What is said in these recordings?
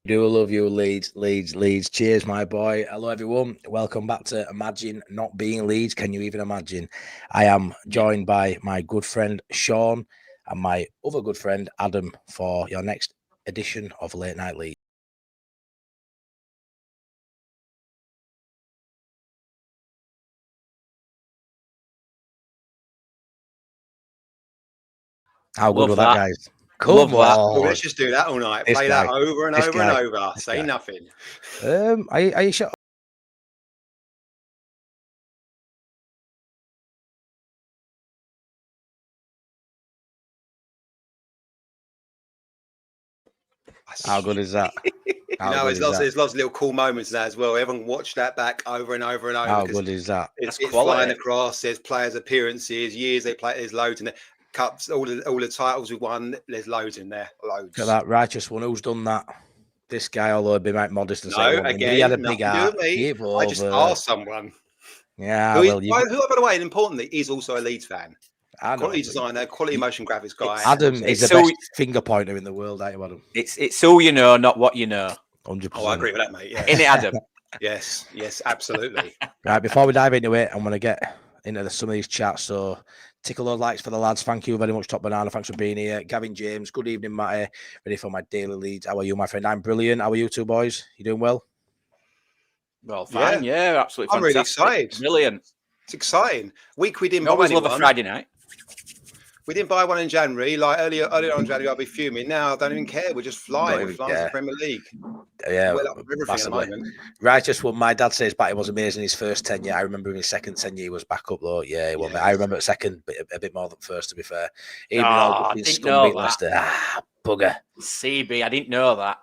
Do love you, Leeds. Cheers, my boy. Hello, everyone. Welcome back to Imagine Not Being Leeds. Can you even imagine? I am joined by my good friend Shaun and my other good friend Adam for your next edition of Late Night Leeds. How good were that, guys? Come on. Well, let's just do that all night. Play that over and over and over. Say nothing. Are you sure? How good is that? There's lots of little cool moments there as well. Everyone watch that back over and over and over. How good is that? It's flying across. There's players' appearances, years they play. There's loads in there. Cups, all the titles we won. There's loads in there. Loads. Look at that righteous one. Who's done that? This guy, although be like modest and say, he had a big heart. I just asked someone. Yeah, who, by the way, and importantly, is also a Leeds fan. Quality designer, quality motion graphics guy. Adam is the best finger pointer in the world, ain't you, Adam? It's all you know, not what you know. 100%. Oh, I agree with that, mate. Yeah. Innit, Adam? Yes, absolutely. Right, before we dive into it, I'm going to get into some of these chats. So, tickle those likes for the lads. Thank you very much, Top Banana. Thanks for being here. Gavin James, good evening, Matty. Ready for my daily Leeds. How are you, my friend? I'm brilliant. How are you two boys? You doing well? Well, fine. Yeah, absolutely. I'm really excited. Brilliant. It's exciting. We didn't always love a Friday night. We didn't buy one in January. Like earlier on in January, I'll be fuming. Now I don't even care. We're just flying. We're flying to the Premier League. Yeah, everything at the moment. Righteous one. My dad says back it was amazing his first 10 year. I remember in his second 10 year he was back up though. Yeah, well, I remember second a bit more than first. To be fair, I didn't know that. Leicester. Bugger. CB, I didn't know that.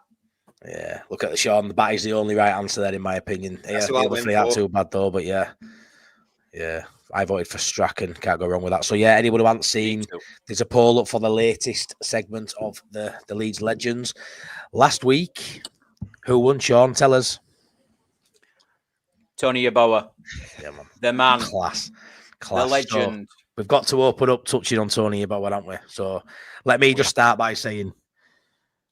Yeah, look at the Shaun. The bat is the only right answer there, in my opinion. That's the other three aren't too bad though, but yeah. I voted for Strachan. Can't go wrong with that. So, yeah, anyone who hasn't seen, there's a poll up for the latest segment of the Leeds Legends. Last week, who won, Shaun? Tell us. Tony Yeboah. Yeah, man. The man. Class. The legend. So we've got to open up touching on Tony Yeboah, haven't we? So, let me just start by saying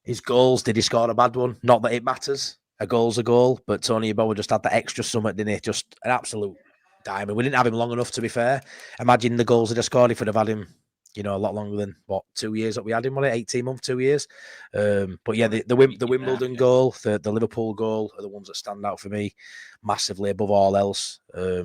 his goals, did he score a bad one? Not that it matters. A goal's a goal, but Tony Yeboah just had the extra summit, didn't he? Just an absolute diamond. We didn't have him long enough, to be fair. Imagine the goals that he scored if we'd have had him, a lot longer than 2 years that we had him. Was it 18 months, 2 years? But yeah, the Wimbledon goal, the Liverpool goal are the ones that stand out for me massively above all else. I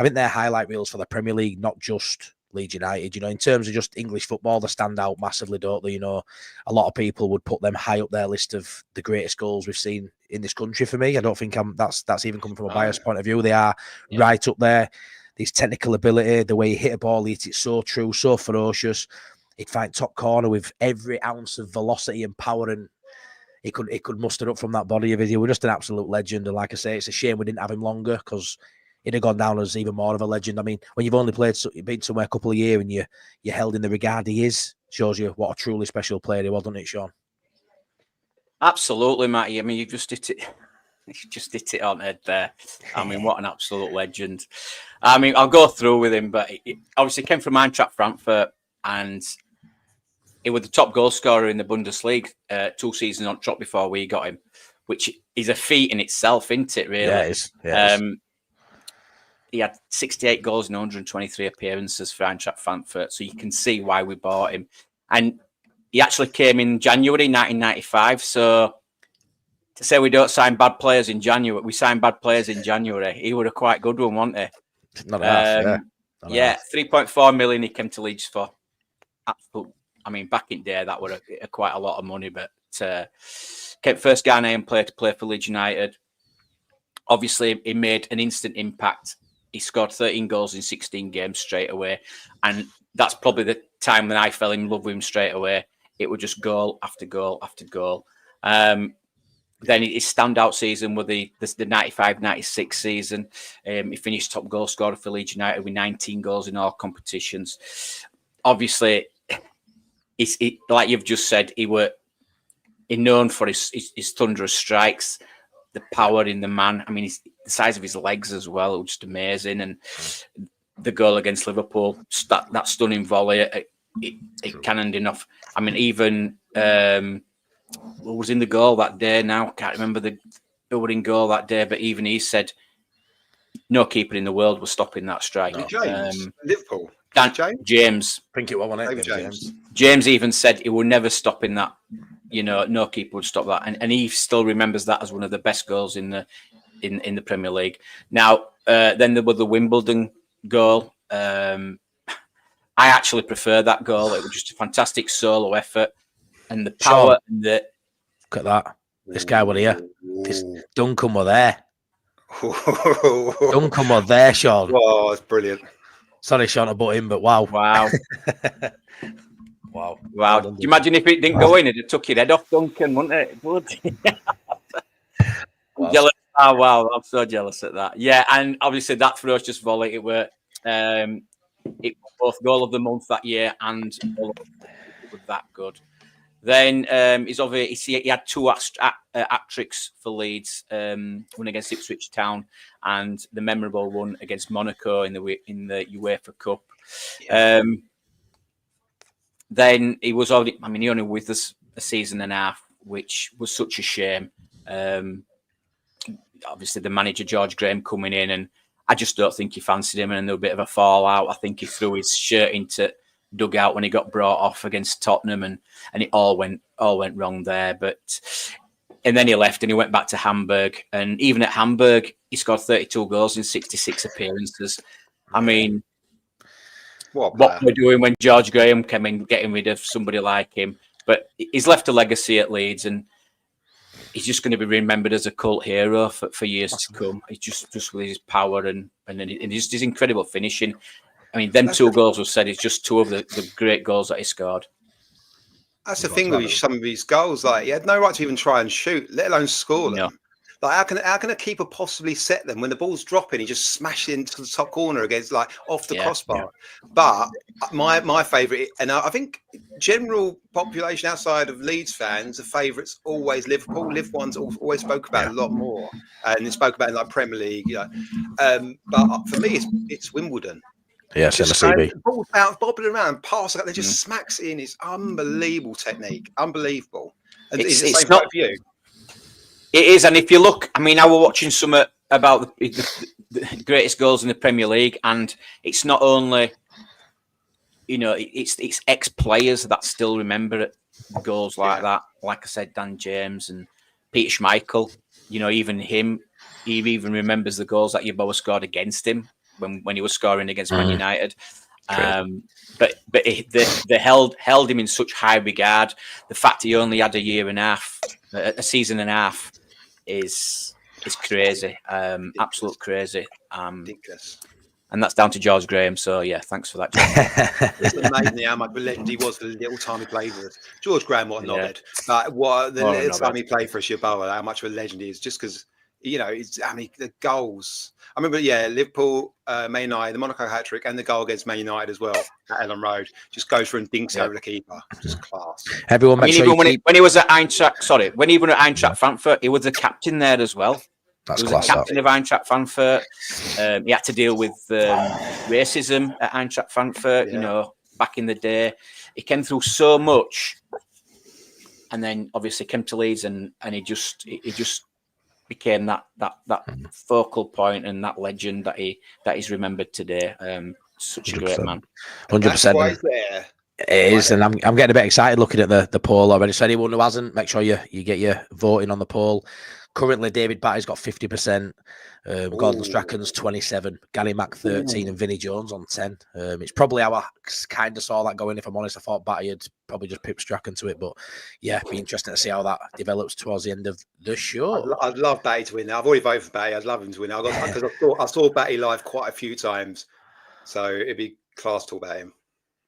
think they're highlight reels for the Premier League, not just Leeds United. In terms of just English football, they stand out massively, don't they? A lot of people would put them high up their list of the greatest goals we've seen in this country. For me, I don't think that's even coming from a biased point of view. They are right up there. His technical ability, the way he hit a ball, he hit it so true, so ferocious. He'd find top corner with every ounce of velocity and power, and he could muster up from that body of his. He was just an absolute legend. And like I say, it's a shame we didn't have him longer, because he'd have gone down as even more of a legend. I mean, when you've only been somewhere a couple of years and you're held in the regard he is, shows you what a truly special player he was, doesn't it, Shaun? Absolutely, Matty. I mean, you just hit it on head there. I mean, what an absolute legend. I mean, I'll go through with him, but it obviously came from Eintracht Frankfurt, and he was the top goal scorer in the Bundesliga 2 seasons on top before we got him, which is a feat in itself, isn't it, really? Yeah, it is. Yeah, it is. He had 68 goals in 123 appearances for Eintracht Frankfurt, so you can see why we bought him. And he actually came in January 1995, so to say we don't sign bad players in January, we signed bad players in January. He would have quite good one, wasn't he? Not half, yeah. 3.4 million he came to Leeds for. Absolute. I mean, back in the day, that would have quite a lot of money, but came first Ghanaian player to play for Leeds United. Obviously, he made an instant impact. He scored 13 goals in 16 games straight away. And that's probably the time when I fell in love with him straight away. It was just goal after goal after goal. Then his standout season was the 95-96 season. He finished top goal scorer for Leeds United with 19 goals in all competitions. Obviously, like you've just said, he's known for his thunderous strikes, the power in the man. I mean, the size of his legs as well, it was just amazing. And the goal against Liverpool, that stunning volley, it cannoned enough. I mean, even who was in the goal that day now? I can't remember who were in goal that day, but even he said no keeper in the world was stopping that strike. No. James, Liverpool. James. I think it was, wasn't it? James. James even said he will never stop in that. No keeper would stop that, and he still remembers that as one of the best goals in the Premier League. Now, then there was the Wimbledon goal. I actually prefer that goal. It was just a fantastic solo effort, and the power. Shaun, and the look at that. This guy was here. This Duncan were there. Duncan were there, Shaun. Oh, it's brilliant. Sorry, Shaun, to butt in, but wow. Wow. Wow. Wow. Do you imagine if it didn't go in, it'd took your head off, Duncan, wouldn't it? Wow. Jealous. Oh, wow. I'm so jealous at that. Yeah, and obviously that ferocious volley, it was both goal of the month that year and it was that good. Then he had two hat-tricks for Leeds, one against Ipswich Town and the memorable one against Monaco in the UEFA Cup. Yeah. Then he was already, he only with us a season and a half, which was such a shame. Obviously, the manager, George Graham, coming in, and I just don't think he fancied him, and there was a bit of a fallout. I think he threw his shirt into dugout when he got brought off against Tottenham, and it all went wrong there. And then he left and he went back to Hamburg, and even at Hamburg, he scored 32 goals in 66 appearances. What we're doing when George Graham came in, getting rid of somebody like him. But he's left a legacy at Leeds, and he's just going to be remembered as a cult hero for years to come. He's just with his power and his incredible finishing. Them two goals was said. It's just two of the great goals that he scored. That's the thing with some of these goals. Like, he had no right to even try and shoot, let alone score them. No. Like, how can a keeper possibly set them when the ball's dropping? He just smashed it into the top corner against, like, off the crossbar. Yeah. But my favourite, and I think general population outside of Leeds fans, the favourites always Liverpool. Liv ones always spoke about it a lot more, and they spoke about it in like Premier League. But for me, it's Wimbledon. Yeah, CB. Ball bounce, bobbling around, pass. They just smacks it in. It's unbelievable technique, unbelievable. And it's not for you. It is, and if you look, I was watching some about the greatest goals in the Premier League, and it's not only, it's ex-players that still remember goals like that. Like I said, Dan James and Peter Schmeichel. Even him, he even remembers the goals that Yeboah scored against him when he was scoring against Man United. But they held him in such high regard. The fact he only had a season and a half, is crazy, absolute crazy. Ridiculous. And that's down to George Graham. So yeah, thanks for that. It's amazing how much of a legend he was for the little time he played with us. George Graham, what a knobhead. But the little time he played for us, Yeboah, how much of a legend he is, just because the goals. I remember, Liverpool, Man United, the Monaco hat-trick, and the goal against Man United as well at Ellen Road. Just goes for and dinks over the keeper. Just class. Everyone makes sure when he was at Eintracht Frankfurt, he was the captain there as well. That's he was class. The captain of Eintracht Frankfurt. He had to deal with racism at Eintracht Frankfurt, back in the day. He came through so much, and then obviously came to Leeds, and he just became that focal point and that legend that is remembered today. Such a great man. 100%. It is, and I'm getting a bit excited looking at the poll already. So anyone who hasn't, make sure you get your voting on the poll. Currently, David Batty's got 50%. Gordon Strachan's 27%. Gary Mack 13%, and Vinnie Jones on 10%. It's probably how I kind of saw that going. If I'm honest, I thought Batty had probably just pipped Strachan to it, but yeah, it'd be interesting to see how that develops towards the end of the show. I'd love Batty to win. I've already voted for Batty. I'd love him to win. Because I saw Batty live quite a few times, so it'd be class to talk about him.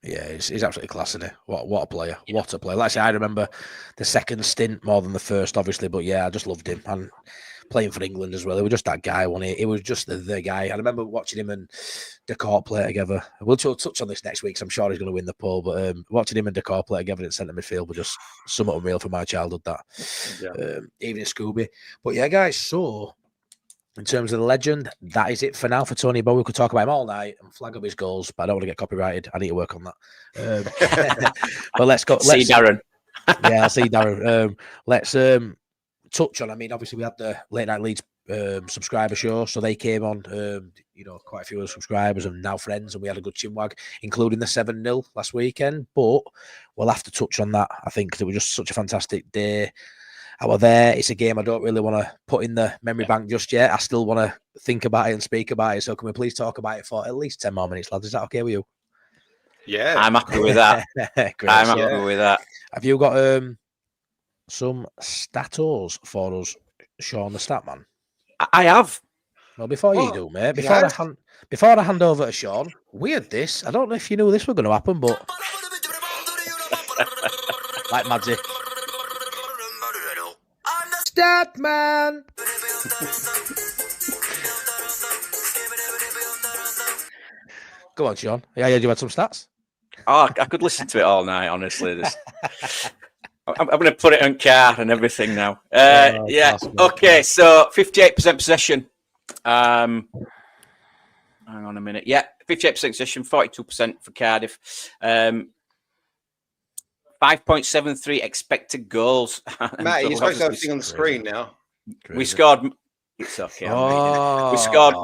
Yeah, he's absolutely class, isn't he? What a player. What a player. Like I say, I remember the second stint more than the first, obviously, but yeah, I just loved him. And playing for England as well, he was just that guy, wasn't he? He was just the guy. I remember watching him and Decor play together. We'll touch on this next week, so I'm sure he's going to win the poll, but watching him and Decor play together in centre midfield was just somewhat unreal from my childhood, that. Yeah. Even in Scooby. But yeah, guys, so in terms of the legend, that is it for now for Tony Yeboah. We could talk about him all night and flag up his goals, but I don't want to get copyrighted. I need to work on that. But let's go. See Darren. Yeah, I'll see, Darren. Let's touch on. I mean, obviously we had the Late Night Leeds subscriber show, so they came on. Quite a few of the subscribers and now friends, and we had a good chinwag, including the 7-0 last weekend. But we'll have to touch on that. I think it was just such a fantastic day. I was there. It's a game I don't really want to put in the memory bank just yet. I still want to think about it and speak about it. So can we please talk about it for at least 10 more minutes, lads? Is that okay with you? Yeah, I'm happy with that. Great, I'm happy with that. Have you got some statos for us, Shaun the Statman? I have. Well, before you do, mate, before I hand over to Shaun, weird this. I don't know if you knew this was going to happen, but like Matty. Statman. Go on, Shaun. Yeah, you had some stats. Oh, I could listen to it all night, honestly. I'm going to put it on car and everything now. Yeah. Okay. So 58% possession. Hang on a minute. Yeah. 58% possession, 42% for Cardiff. 5.73 expected goals. Matt, you're supposed to have a thing on the screen now. We scored. It's okay. We scored more.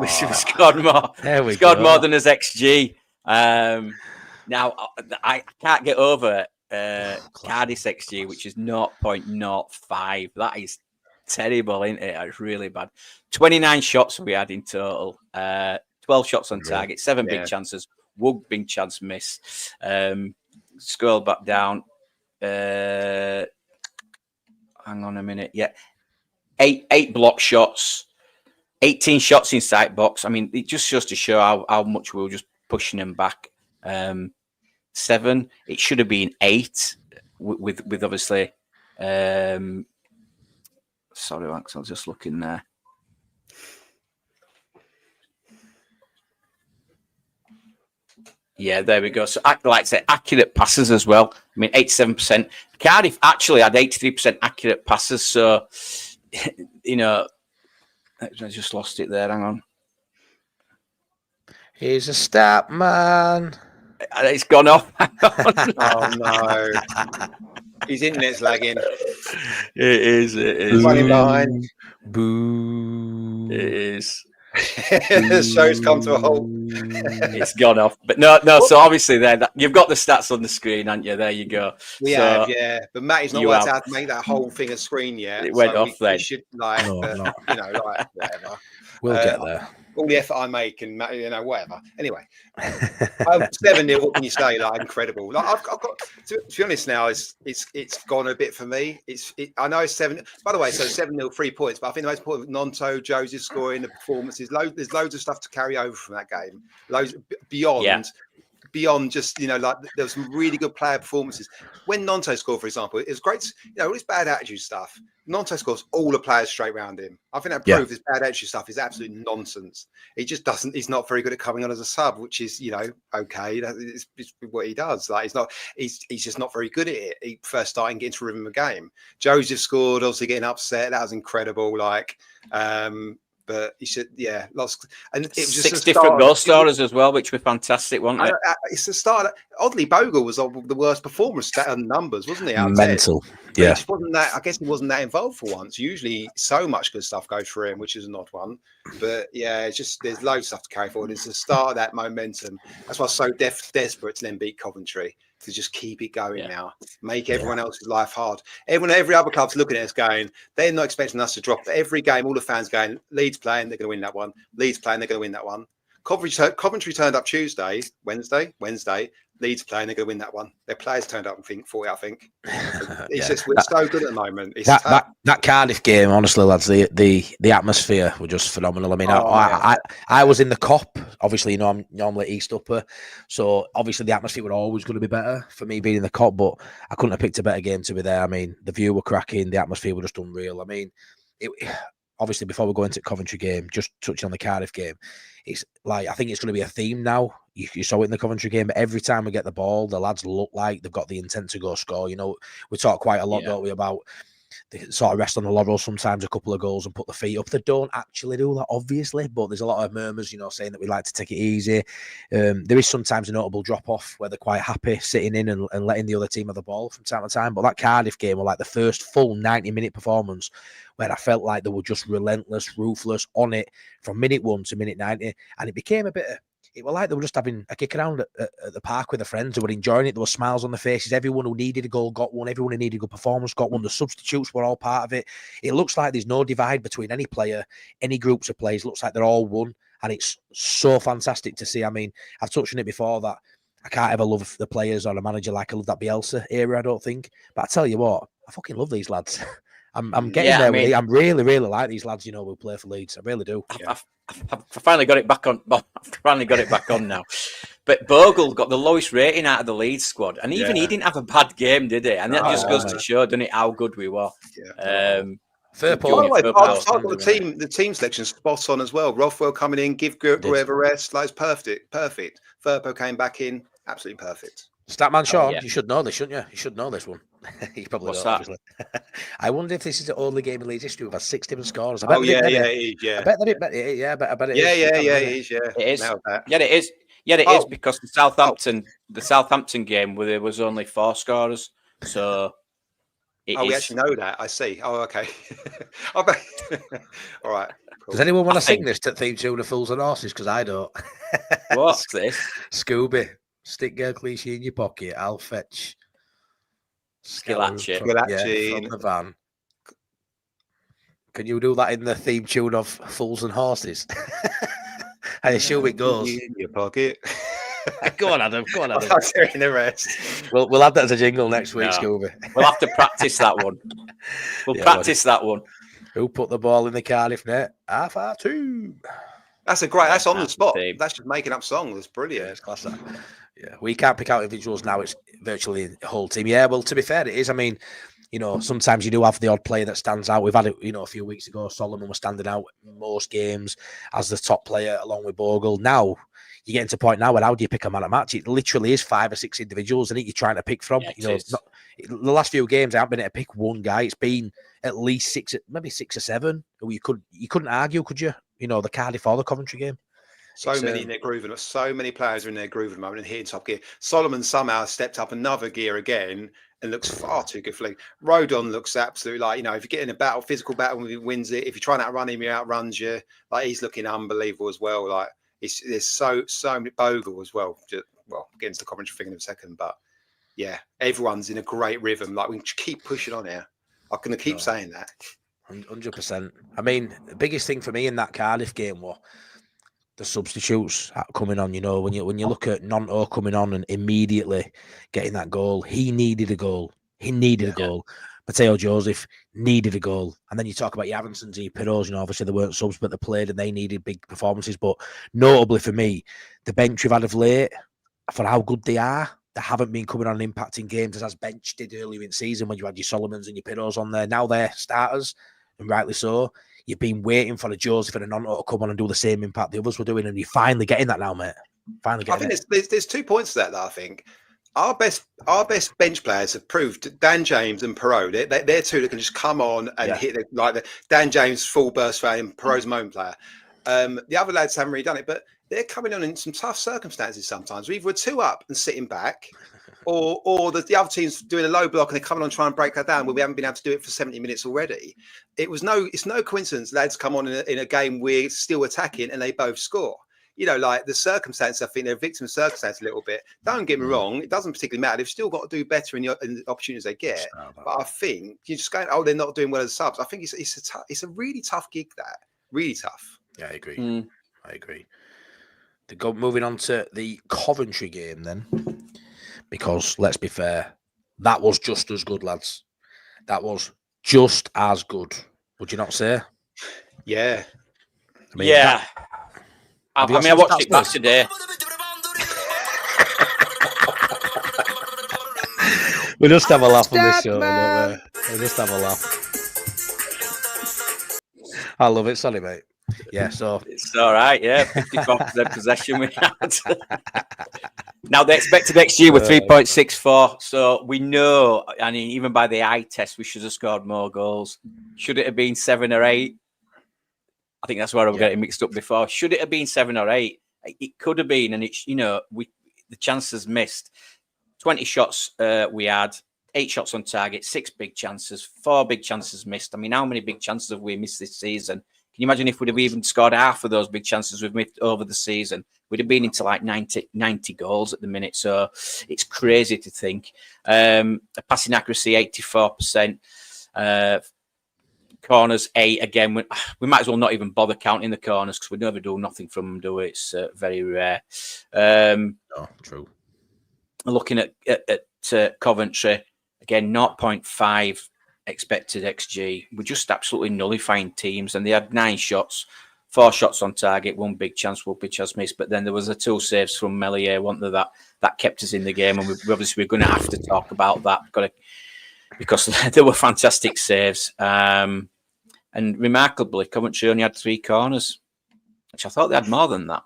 We scored more than his XG. Now I can't get over Cardiff's XG, which is 0.05. That is terrible, isn't it? It's really bad. 29 shots we had in total. 12 shots on target, 7 big chances, 1 big chance miss. Scroll back down. Hang on a minute. Yeah. 8 block shots, 18 shots in sight box. I mean, it just shows to show how much we were just pushing them back. 7. It should have been 8 with obviously. Sorry, Max, I was just looking there. Yeah, there we go. So, like I say, accurate passes as well. I mean, 87%. Cardiff actually had 83% accurate passes. So, I just lost it there. Hang on. He's a stat man. It's gone off. Oh no, his internet's lagging. It is. Running behind. Boo. It is. The show's come to a halt. It's gone off, but no. So obviously, you've got the stats on the screen, haven't you? There you go. We have, yeah. But Matty's not worked out to make that whole thing a screen yet. It went off then. We should whatever. We'll get there. All the effort I make and whatever. Anyway, 7-0. What can you say? Like incredible. Like I've got to be honest now. It's gone a bit for me. I know it's 7. By the way, so 7-0, 3 points. But I think the most important Nonto, Joseph scoring, the performances. There's loads of stuff to carry over from that game. Loads beyond. Yeah. Beyond just, there was some really good player performances. When Nonto scored, for example, it was great. All this bad attitude stuff. Nonto scores all the players straight round him. I think that proves his bad attitude stuff is absolute nonsense. He just doesn't. He's not very good at coming on as a sub, which is, okay. It's what he does. Like he's just not very good at it. He first starting getting to rhythm of the game. Joseph scored, obviously getting upset. That was incredible. But he should, lost. And it was just 6 different goal scorers as well, which were fantastic, weren't they? It's the start. Oddly, Bogle was the worst performer on numbers, wasn't he? Mental. Yeah. He just wasn't that. I guess he wasn't that involved for once. Usually, so much good stuff goes through him, which is an odd one. But it's just there's loads of stuff to carry forward. It's the start of that momentum. That's why I was so desperate to then beat Coventry. To just keep it going now, make everyone else's life hard. Every other club's looking at us going, they're not expecting us to drop. But every game, all the fans going, Leeds playing, they're going to win that one. Leeds playing, they're going to win that one. Coventry turned up Wednesday. Leeds playing, they're going to win that one. Their players turned up and 40, I think. It's just we're so good at the moment. It's that Cardiff game, honestly, lads, the atmosphere were just phenomenal. I mean, I was in the Cop. Obviously, I'm normally East Upper, so obviously the atmosphere were always going to be better for me being in the Cop. But I couldn't have picked a better game to be there. I mean, the view were cracking, the atmosphere were just unreal. I mean, obviously, before we go into Coventry game, just touching on the Cardiff game, it's like I think it's going to be a theme now. You saw it in the Coventry game. Every time we get the ball, the lads look like they've got the intent to go score. We talk quite a lot, don't we, about they sort of rest on the laurels sometimes, a couple of goals and put the feet up. They don't actually do that, obviously, but there's a lot of murmurs, saying that we like to take it easy. There is sometimes a notable drop-off where they're quite happy sitting in and letting the other team have the ball from time to time. But that Cardiff game was like the first full 90-minute performance where I felt like they were just relentless, ruthless, on it from minute 1 to minute 90. And it became a bit of... It was like they were just having a kick around at the park with their friends. They were enjoying it. There were smiles on their faces. Everyone who needed a goal got one. Everyone who needed a good performance got one. The substitutes were all part of it. It looks like there's no divide between any player, any groups of players. It looks like they're all one. And it's so fantastic to see. I mean, I've touched on it before that I can't ever love the players or a manager like I love that Bielsa era, I don't think. But I tell you what, I fucking love these lads. I'm getting there with it. I'm really, really like these lads, who play for Leeds. I really do. I finally got it back on. I finally got it back on now. But Bogle got the lowest rating out of the Leeds squad, and even he didn't have a bad game, did he? And that just goes to show, doesn't it, how good we were. Yeah. Fair By the way, play. the team selection spot on as well. Rothwell coming in, give whoever rest. Like, it's perfect. Firpo came back in, absolutely perfect. Statman Shaun, you should know this, shouldn't you? You should know this one. You probably What's don't, that? obviously. I wonder if this is the only game in Leeds history with 6 different scorers. I bet it is. Yeah. I bet that it is. Yeah, I bet it is. It is. Yeah, it is. Yeah, it is. Yeah, it is because the Southampton game where there was only 4 scorers. So we actually know that. I see. Oh, okay. All right. Cool. Does anyone want to sing this theme tune of Fools and Horses? Because I don't. What's this? Scooby, stick girl cliche in your pocket. I'll fetch Skillatchy from the van. Can you do that in the theme tune of Fools and Horses? I assume it goes. In your pocket. Go on, Adam. I'm hearing the rest. We'll add that as a jingle next week, Scooby. We'll have to practice that one. We'll practice that one. Who put the ball in the Cardiff net? R2. That's that's on the spot. That's just making up songs. That's brilliant. Yeah, it's class that. Yeah, we can't pick out individuals now. It's virtually the whole team. Yeah, well, to be fair, it is. I mean, sometimes you do have the odd player that stands out. We've had it, a few weeks ago. Solomon was standing out in most games as the top player along with Bogle. Now, you're getting to a point now where how do you pick a man at match? It literally is 5 or 6 individuals, and you're trying to pick from. The last few games, I haven't been able to pick one guy. It's been at least 6, maybe 6 or 7. You couldn't argue, could you? The Cardiff or the Coventry game. So many in their groove, and so many players are in their groove at the moment and hitting top gear. Solomon somehow stepped up another gear again and looks far too good for League. Rodon looks absolutely like, if you get in a physical battle, he wins it. If you're trying to outrun him, he outruns you. Like, he's looking unbelievable as well. Like, there's so many. Bogle as well. Get into the Coventry thing in a second, but yeah, everyone's in a great rhythm. Like, we keep pushing on here. I'm going to keep saying that. 100%. I mean, the biggest thing for me in that Cardiff game was the substitutes coming on. When you look at Nonto coming on and immediately getting that goal, he needed a goal. A goal. Mateo Joseph needed a goal. And then you talk about your Avansons and your Piroes, obviously they weren't subs, but they played and they needed big performances. But notably for me, the bench we've had of late, for how good they are, they haven't been coming on and impacting games as bench did earlier in season when you had your Solomons and your Piroes on there. Now they're starters, and rightly so. You've been waiting for a Joseph and a Nonto to come on and do the same impact the others were doing, and you're finally getting that now, mate. Finally getting it. There's 2 points to that I think. Our best bench players have proved Dan James and Piroe. They're two that can just come on and hit the Dan James full burst fan and Piroe's my own player. The other lads haven't really done it, but they're coming on in some tough circumstances sometimes. Either we're 2 up and sitting back, or the other team's doing a low block and they're coming on trying to break that down. Well, we haven't been able to do it for 70 minutes already. It's no coincidence lads come on in a game we're still attacking and they both score. Like the circumstance, I think they're victim of circumstance a little bit. Don't get me wrong, it doesn't particularly matter. They've still got to do better in the opportunities they get. But I think you're just going, they're not doing well as subs. I think it's a really tough gig, that. Really tough. Yeah, I agree. I agree. Moving on to the Coventry game then, because let's be fair, that was just as good, lads. That was just as good. Would you not say? Yeah. I watched it back today. We just have a laugh on this show, don't we? We just have a laugh. I love it. Sorry, mate. Yeah, so it's all right. Yeah, 54% possession we had. Now, the expected XG were 3.64. So we know, and even by the eye test, we should have scored more goals. Should it have been 7 or 8? I think that's where I'm getting mixed up before. Should it have been 7 or 8? It could have been. And it's, the chances missed. 20 shots we had, 8 shots on target, 6 big chances, 4 big chances missed. I mean, how many big chances have we missed this season? Can you imagine if we'd have even scored half of those big chances we've missed over the season? We'd have been into like 90 goals at the minute. So it's crazy to think. Passing accuracy, 84%. Corners, 8 again. We might as well not even bother counting the corners because we never do nothing from them, do it? It's very rare. True. Looking at Coventry, again, 0.5 expected XG. We're just absolutely nullifying teams. And they had 9 shots, 4 shots on target, 1 big chance, 1 big chance missed. But then there was the 2 saves from Millwall, wasn't there, that kept us in the game. And we're going to have to talk about that because they were fantastic saves. And remarkably, Coventry only had 3 corners, which I thought they had more than that.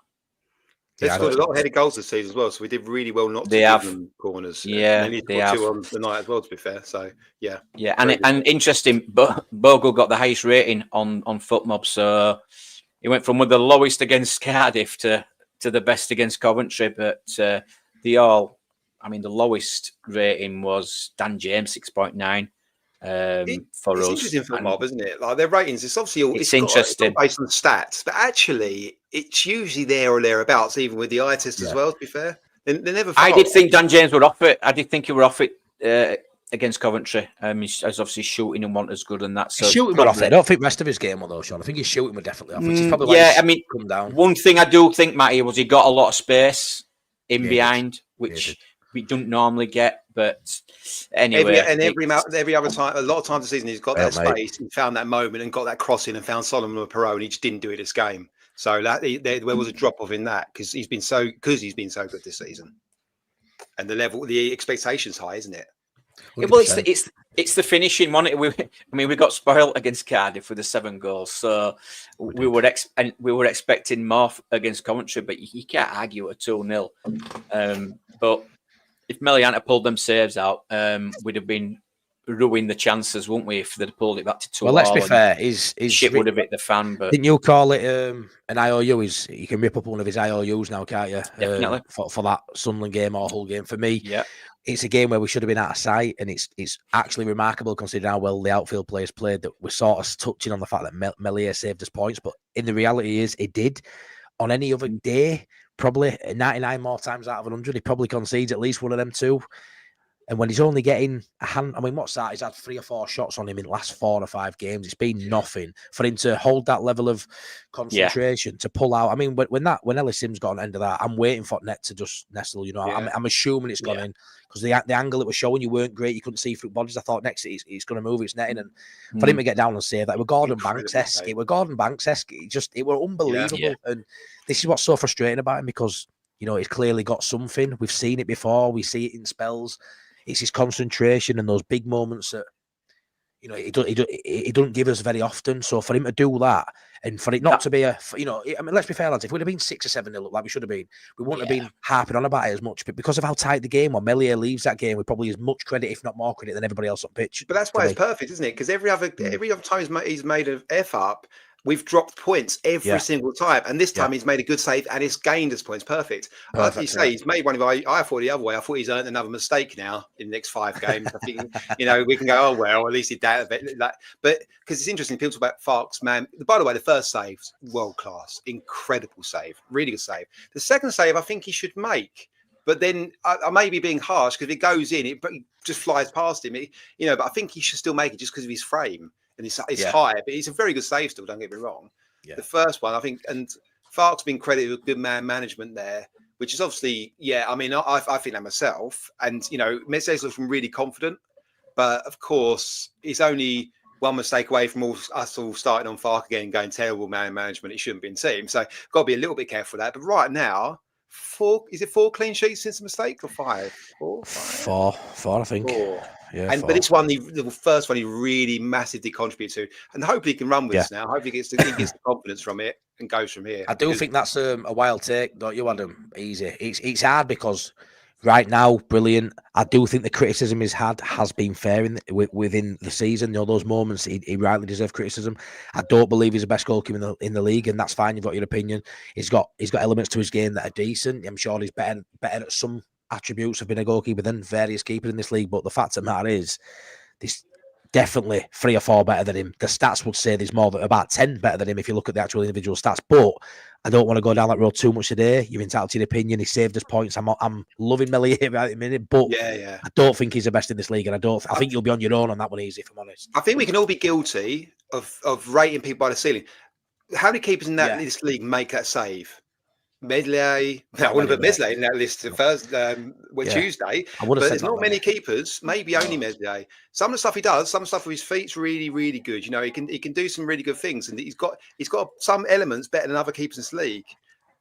They scored a lot of headed goals this season as well, so we did really well not to give them corners. Yeah, they have 2 on the night as well, to be fair. So yeah, and interesting. Bogle got the highest rating on FootMob, so he went from one of the lowest against Cardiff to the best against Coventry. But the lowest rating was Dan James, 6.9. For us, it's interesting for Mob, isn't it? Like their ratings, it's obviously it's interesting. It's based on stats, but actually, it's usually there or thereabouts, even with the eye test as well. To be fair, they never. I did think Dan James were off it. I did think he were off it against Coventry. He's obviously shooting and wasn't as good on that. So shooting were off it. I don't think the rest of his game were though, Shaun. I think his shooting were definitely off. Which is probably come down. One thing I do think, Matty, was he got a lot of space in behind, which we don't normally get. But anyway, every other time, a lot of times this season, he's got that space and found that moment and got that crossing and found Solomon or Piroe, and he just didn't do it this game. So there was a drop off in that because he's been so good this season, and the expectations high, isn't it? Well, it's the finishing one. We got spoiled against Cardiff with the 7 goals, so we were expecting more against Coventry, but you can't argue at 2-0. But if Millwall had pulled them saves out, we'd have been ruining the chances, wouldn't we? If they'd pulled it back to 2-2. Well, let's be fair. His shit would have hit the fan. But didn't you call it an IOU? You can rip up one of his IOUs now, can't you? Definitely. For that Sunderland game or Hull game. For me, yeah, it's a game where we should have been out of sight, and it's actually remarkable considering how well the outfield players played that we're sort of touching on the fact that Millwall saved us points, but in the reality is it did. On any other day, probably 99 more times out of 100, he probably concedes at least one of them 2. And when he's only getting a hand, what's that? He's had 3 or 4 shots on him in the last 4 or 5 games. It's been nothing for him to hold that level of concentration to pull out. When Ellis Sims got on the end of that, I'm waiting for net to just nestle. I'm assuming it's gone in because the angle it was showing you weren't great. You couldn't see through bodies. I thought next it's going to move its netting, and for him to get down and save that, it was Gordon Banks-esque. It were unbelievable. Yeah. And this is what's so frustrating about him because he's clearly got something. We've seen it before. We see it in spells. It's his concentration and those big moments that he doesn't give us very often. So for him to do that and for it not to be let's be fair, lads. If we'd have been 6 or 7-0 like we should have been, we wouldn't have been harping on about it as much. But because of how tight the game was, Millwall leaves that game with probably as much credit, if not more credit, than everybody else on pitch. But that's why it's perfect, isn't it? Because every other time he's made an F up, we've dropped points every single time, and this time he's made a good save and it's gained us points. Perfect. Like you say, he's made one of I thought the other way. I thought he's earned another mistake now in the next 5 games. I think we can go, oh well, at least he did a bit. But because it's interesting, people talk about Farke's man. By the way, the first save's world class, incredible save, really good save. The second save, I think he should make. But then I may be being harsh because if it goes in, it just flies past him. But I think he should still make it just because of his frame. And it's high, but he's a very good save still, don't get me wrong. Yeah. The first one, I think, and Farke's been credited with good man management there, which is obviously, I think that myself. And, Mezes looks really confident, but of course, it's only one mistake away from us all starting on Farke again and going terrible man management. It shouldn't be in team. So got to be a little bit careful of that. But right now, 4 clean sheets since the mistake or 5? 4, 5? 4, I think. 4. Yeah, but it's the first one he really massively contributed to, and hopefully he can run with us now. Hopefully he gets the confidence from it and goes from here. I do think that's a wild take, don't you, Adam? Easy. It's hard because right now, brilliant. I do think the criticism he's had has been fair within the season. You know, those moments he rightly deserved criticism. I don't believe he's the best goalkeeper in the league, and that's fine. You've got your opinion. He's got elements to his game that are decent. I'm sure he's better at some attributes of being a goalkeeper than various keepers in this league. But the fact of the matter is, this definitely 3 or 4 better than him. The stats would say there's more than about 10 better than him if you look at the actual individual stats. But I don't want to go down that road too much today. You're entitled to your opinion. He saved us points. I'm loving Meslier right at the minute, but I don't think he's the best in this league, and I think you'll be on your own on that one easy, if I'm honest. I think we can all be guilty of rating people by the ceiling. How many keepers in this league make that save? Meslier. I wouldn't put Meslier in that list Tuesday. But there's not many keepers. Maybe only Meslier. Some of the stuff he does, some stuff with his feet's really, really good. You know, he can do some really good things, and he's got some elements better than other keepers in this league.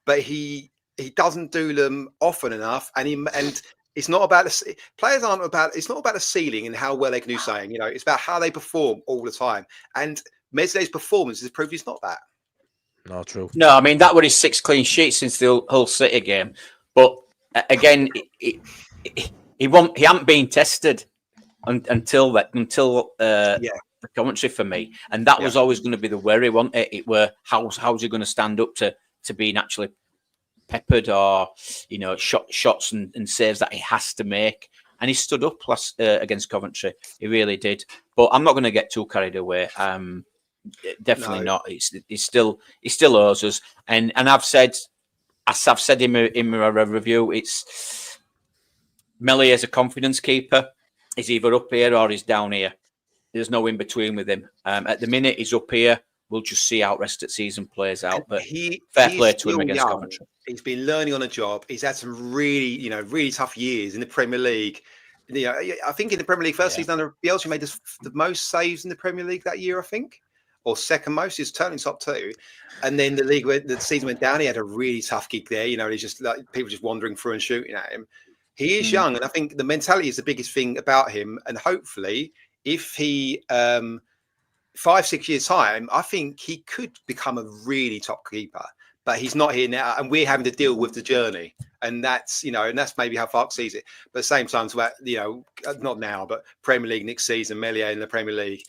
But he doesn't do them often enough, and it's not about players aren't about. It's not about the ceiling and how well they can do something. You know, it's about how they perform all the time. And Meslier's performance has proved it's not that. No, true. No, I mean, that was his 6 clean sheets since the Hull City game. But again, he hadn't been tested until the Coventry for me. And that was always going to be the worry, wasn't it? It were how's he going to stand up to being actually peppered or, you know, shots and saves that he has to make. And he stood up against Coventry. He really did. But I'm not going to get too carried away. Definitely not. He still owes us, and I've said, as I've said in my review, it's Meslier is a confidence keeper. He's either up here or he's down here. There's no in between with him. At the minute, he's up here. We'll just see how rest of the season plays out. But fair play to him against Coventry. He's been learning on the job. He's had some really tough years in the Premier League. You know, I think in the Premier League first season under Bielsa, he made the most saves in the Premier League that year, I think. Or second most, he's turning top 2, and then the season went down. He had a really tough gig there. You know, he's just like people just wandering through and shooting at him. He is young, and I think the mentality is the biggest thing about him. And hopefully, if he 5-6 years time, I think he could become a really top keeper. But he's not here now, and we're having to deal with the journey. And that's maybe how Farke sees it. But at the same time, not now, but Premier League next season, Meslier in the Premier League,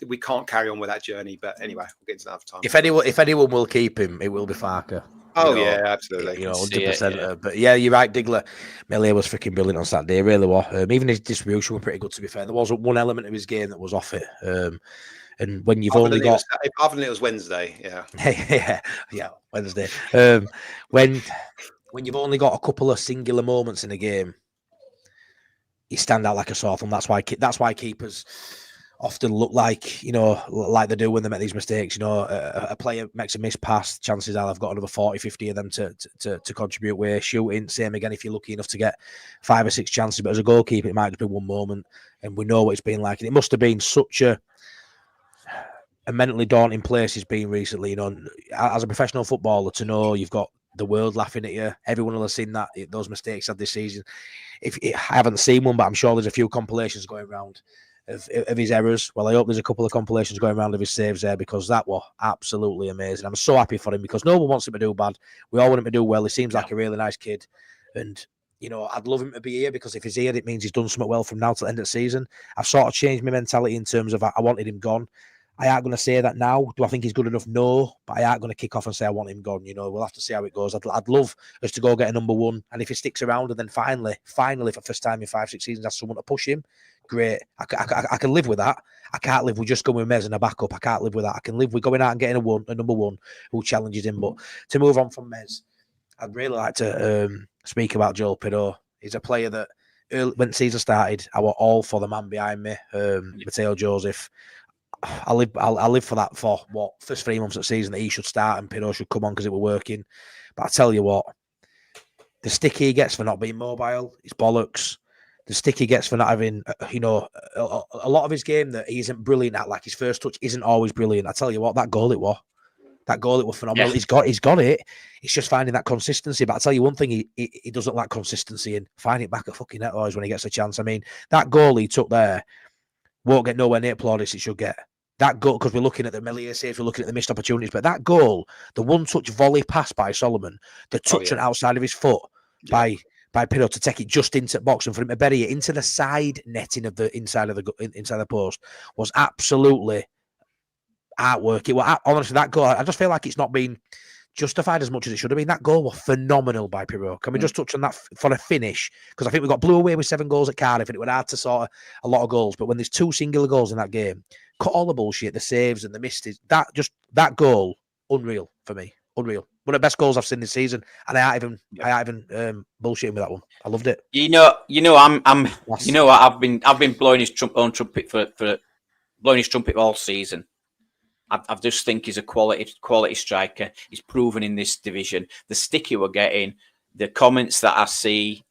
we can't carry on with that journey. But anyway, we'll get into that time. If anyone will keep him, it will be Farke. Oh, yeah, absolutely. 100%. But yeah, you're right, Diggler. Meslier was freaking brilliant on Saturday. He really was. Even his distribution was pretty good, to be fair. There was one element of his game that was off it. And when you've only got... Other than it was Wednesday, yeah, Wednesday. When you've only got a couple of singular moments in a game, you stand out like a sore thumb. That's why keepers often look like, you know, like they do when they make these mistakes. You know, a player makes a missed pass, chances are they've got another 40, 50 of them to contribute with. Shooting, same again if you're lucky enough to get 5 or 6 chances. But as a goalkeeper, it might just be one moment, and we know what it's been like. And it must have been such a mentally daunting place it's been recently, you know, as a professional footballer, to know you've got the world laughing at you. Everyone will have seen those mistakes had this season. I haven't seen one, but I'm sure there's a few compilations going around of his errors. Well, I hope there's a couple of compilations going around of his saves there, because that was absolutely amazing. I'm so happy for him, because no one wants him to do bad. We all want him to do well. He seems like a really nice kid, and you know, I'd love him to be here, because if he's here, it means he's done something well from now to the end of the season. I've sort of changed my mentality in terms of I wanted him gone. I aren't going to say that now. Do I think he's good enough? No. But I aren't going to kick off and say I want him gone. You know, we'll have to see how it goes. I'd love us to go get a number 1. And if he sticks around and then finally, for the first time in 5-6 seasons, has someone to push him, great. I can live with that. I can't live with just going with Mez and a backup. I can't live with that. I can live with going out and getting a number 1 who challenges him. But to move on from Mez, I'd really like to speak about Joel Piroe. He's a player that when the season started, I was all for the man behind me, Matteo Joseph. I live for that for first 3 months of the season that he should start and Piroe should come on because it were working. But I tell you what, the stick he gets for not being mobile is bollocks. The stick he gets for not having, you know, a lot of his game that he isn't brilliant at, like his first touch isn't always brilliant. I tell you what, that goal it was phenomenal. Yeah. He's got it. It's just finding that consistency. But I tell you one thing, he doesn't lack consistency in finding it back at fucking net always when he gets a chance. I mean, that goal he took there won't get nowhere near plaudits it should get. That goal, because we're looking at the Meslier saves, we're looking at the missed opportunities, but that goal, the one-touch volley pass by Solomon, the touch on outside of his foot by by Piroe to take it just into the box and for him to bury it into the side netting of the inside of the post was absolutely artwork. It was honestly that goal. I just feel like it's not been justified as much as it should have been. That goal was phenomenal by Piroe. Can we just touch on that for a finish? Because I think we got blew away with 7 goals at Cardiff, and it was hard to sort of a lot of goals. But when there's 2 singular goals in that game, cut all the bullshit, the saves and the misses. That goal, unreal for me. Unreal. One of the best goals I've seen this season, and I ain't even bullshitting with that one. I loved it. You know, I'm. You know what? I've been blowing his own trumpet for blowing his trumpet all season. I just think he's a quality striker. He's proven in this division. The stick we're getting, the comments that I see,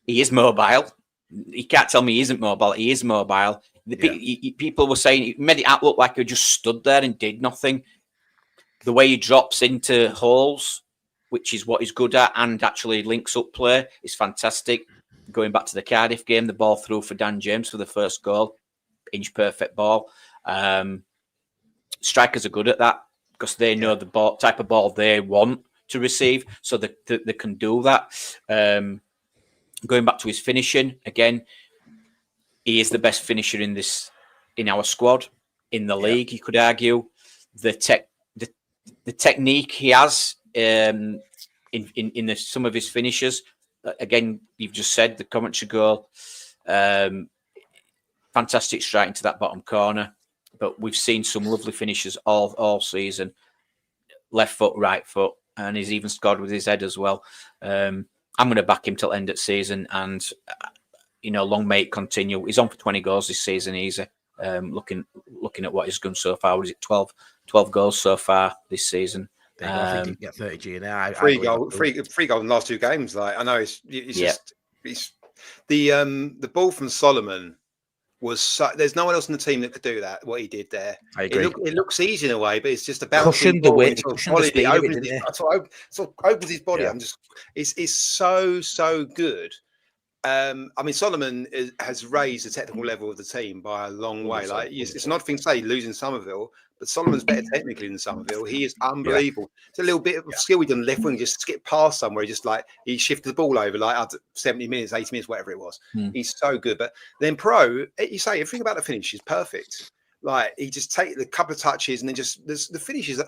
he is mobile. You can't tell me he isn't mobile. He is mobile. People were saying he made it look like he just stood there and did nothing. The way he drops into holes, which is what he's good at, and actually links up play, is fantastic. Going back to the Cardiff game, the ball through for Dan James for the first goal, inch perfect ball. Strikers are good at that because they know the type of ball they want to receive, so they can do that. Going back to his finishing again, he is the best finisher in our squad in the league. You could argue the technique he has in some of his finishes. Again, you've just said the Coventry goal, fantastic strike into that bottom corner. But we've seen some lovely finishes all season. Left foot, right foot, and he's even scored with his head as well. I'm going to back him till end of season, and long may it continue. He's on for 20 goals this season, easy. Looking at what he's done so far, what is it, 12 goals so far this season. I think he can get 30 G now. Three goals in the last 2 games. Like I know it's just the ball from Solomon was there's no one else in the team that could do that. What he did there, I agree. It looks easy in a way, but it's just about cushioned the weight, opens his body. Yeah. It's so good. I mean, Solomon has raised the technical level of the team by a long way. Like it's an odd thing to say losing Somerville, but Solomon's better technically than Somerville. He is unbelievable. It's a little bit of skill he done left wing, just skip past somewhere. He shifted the ball over like after 70 minutes, 80 minutes, whatever it was. He's so good. But then Piroe, you say everything about the finish is perfect. Like he just take the couple of touches and then just the finishes.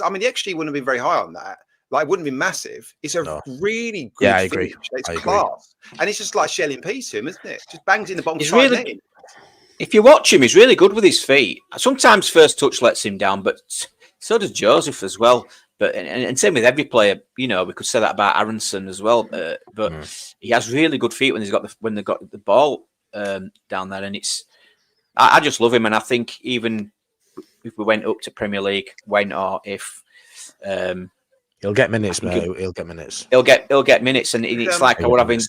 I mean, the XG wouldn't have been very high on that. Like, it wouldn't be massive. It's a really good I agree. finish. It's class. And it's just like shelling peas to him, isn't it? Just bangs in the bottom. If you watch him, he's really good with his feet. Sometimes first touch lets him down, but so does Joseph as well. But and same with every player. We could say that about Aronson as well. But he has really good feet when they've got the ball down there. And I just love him. And I think even if we went up to Premier League, he'll get minutes, mate. He'll get minutes. He'll get minutes, and it's like we're having.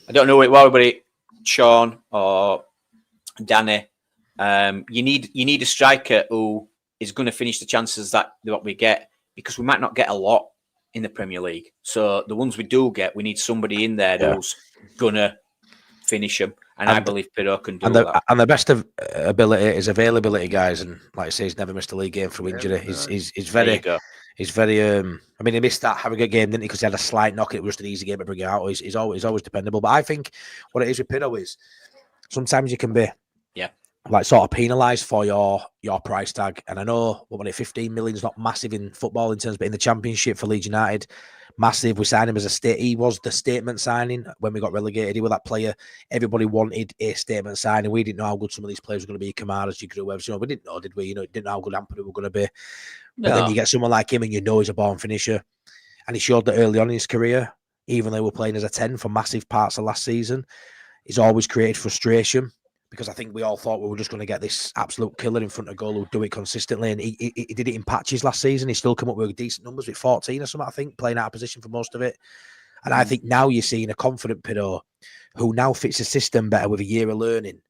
I don't know whether it's Shaun or Danny. You need a striker who is going to finish the chances that what we get, because we might not get a lot in the Premier League. So the ones we do get, we need somebody in there who's gonna finish them. And I believe Piroe can do that. And the best of ability is availability, guys. And like I say, he's never missed a league game through injury. He's very. He's very. I mean, he missed that Harrogate game, didn't he? Because he had a slight knock. It was just an easy game to bring it out. He's always dependable. But I think what it is with Piroe is sometimes you can be, like sort of penalised for your price tag. And I know 15 million is not massive in football in terms, but in the Championship for Leeds United, massive. We signed him as he was the statement signing when we got relegated. He was that player everybody wanted a statement signing. We didn't know how good some of these players were going to be. Kamaras, Jigrue, we didn't know, did we? Didn't know how good Ampadu were going to be. But then you get someone like him and he's a born finisher. And he showed that early on in his career, even though we're playing as a 10 for massive parts of last season, he's always created frustration, because I think we all thought we were just going to get this absolute killer in front of goal who'd do it consistently. And he did it in patches last season. He still come up with decent numbers with 14 or something, I think, playing out of position for most of it. And I think now you're seeing a confident Piroe who now fits the system better with a year of learning.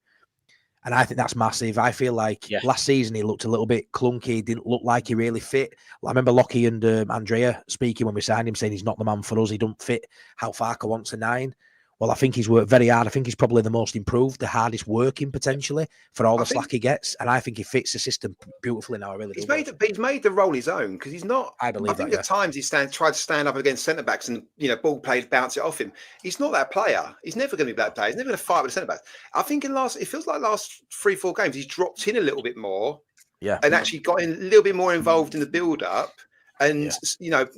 And I think that's massive. I feel like last season he looked a little bit clunky. He didn't look like he really fit. I remember Lockie and Andrea speaking when we signed him, saying he's not the man for us. He don't fit how Farker wants a 9. Well, I think he's worked very hard. I think he's probably the most improved, the hardest working potentially for all the slack he gets. And I think he fits the system beautifully now. I really do. He's made the role his own because he's not. I think at times he tried to stand up against centre backs and ball played, bounce it off him. He's not that player. He's never going to be that player. He's never going to fight with the centre backs. I think it feels like last 3-4 games he's dropped in a little bit more. Yeah. And actually got in a little bit more involved in the build up. And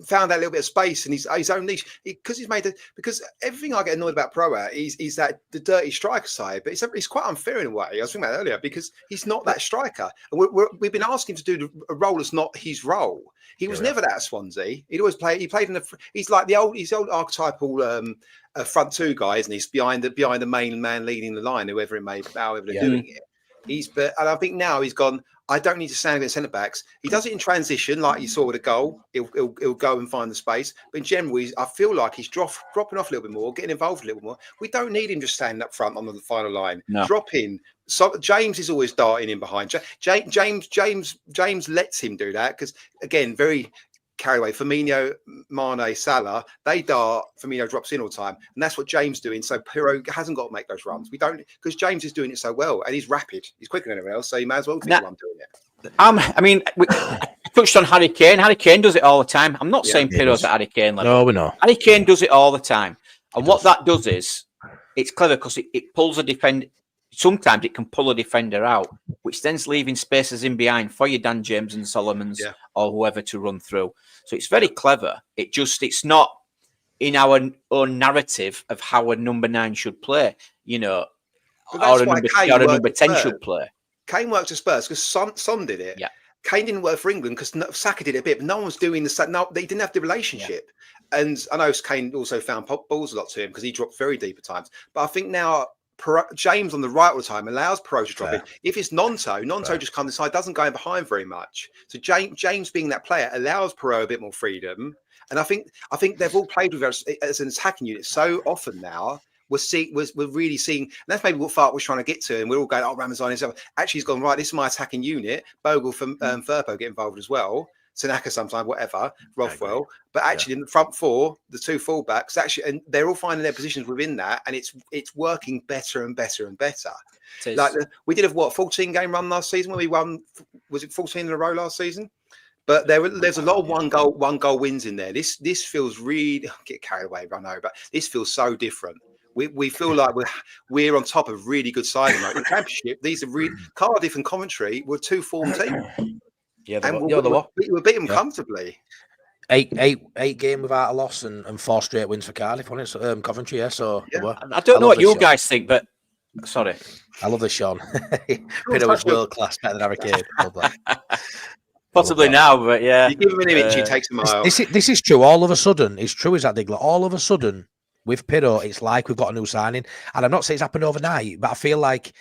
found that little bit of space and his own niche because because everything I get annoyed about Piroe is that the dirty striker side, but it's quite unfair in a way. I was thinking about it earlier because he's not that striker, and we've been asking him to do a role that's not his role. He was never that at Swansea. He'd always play. He played in he's like the old archetypal front two guy, isn't he? He's behind the main man leading the line, whoever it may be, however they're doing it. And I think now he's gone. I don't need to stand against centre backs. He does it in transition, like you saw with a goal. He'll go and find the space. But in general, I feel like he's dropping off a little bit more, getting involved a little bit more. We don't need him just standing up front on the final line. No. Drop in. So James is always darting in behind. James lets him do that because again, very carry away. Firmino, Mane, Salah, they dart. Firmino drops in all the time, and that's what James doing. So Piroe hasn't got to make those runs. We don't because James is doing it so well, and he's rapid. He's quicker than anyone else, so you may as well think I'm doing it. I touched on Harry Kane. Harry Kane does it all the time. I'm not saying Piroe's at Harry Kane level. No, we're not. Harry Kane does it all the time, and what that does is it's clever because it pulls a defender. Sometimes it can pull a defender out, which then's leaving spaces in behind for your Dan James and Solomons or whoever to run through. So it's very clever. It's not in our own narrative of how a number 9 should play, or a number 10 should play. Kane worked at Spurs because Son did it. Yeah. Kane didn't work for England because Saka did it a bit, but no one was doing the same. No, they didn't have the relationship. Yeah. And I know Kane also found balls a lot to him because he dropped very deep at times. But I think now James on the right all the time allows Piroe to drop in. If it's Nonto just comes inside, doesn't go in behind very much. So James being that player allows Piroe a bit more freedom. And I think they've all played with us as an attacking unit so often now. We're really seeing, and that's maybe what Fark was trying to get to, and we're all going, Ramazan is actually he's gone right. This is my attacking unit. Bogle from Firpo get involved as well. Tanaka sometimes, whatever, Rothwell. But actually, in the front four, the two fullbacks, actually, and they're all finding their positions within that, and it's working better and better and better. Like we did a 14-game run last season when we won. Was it 14 in a row last season? But there's a lot of one goal wins in there. This feels really get carried away, run over. But this feels so different. We feel like we're on top of really good sides. Like in the Championship, these are really Cardiff and Coventry were two form teams. Yeah, and we beat them comfortably. 8 game without a loss and 4 straight wins for Cardiff on it. Coventry, yeah. So I don't know what you guys think, but sorry, I love this, Shaun. Piroe is world class, better than Harry Kane. Possibly now, but yeah. You give him an image, he takes a mile. This is true. All of a sudden, it's true. Is that Digler? All of a sudden, with Piroe, it's like we've got a new signing, and I'm not saying it's happened overnight, but I feel like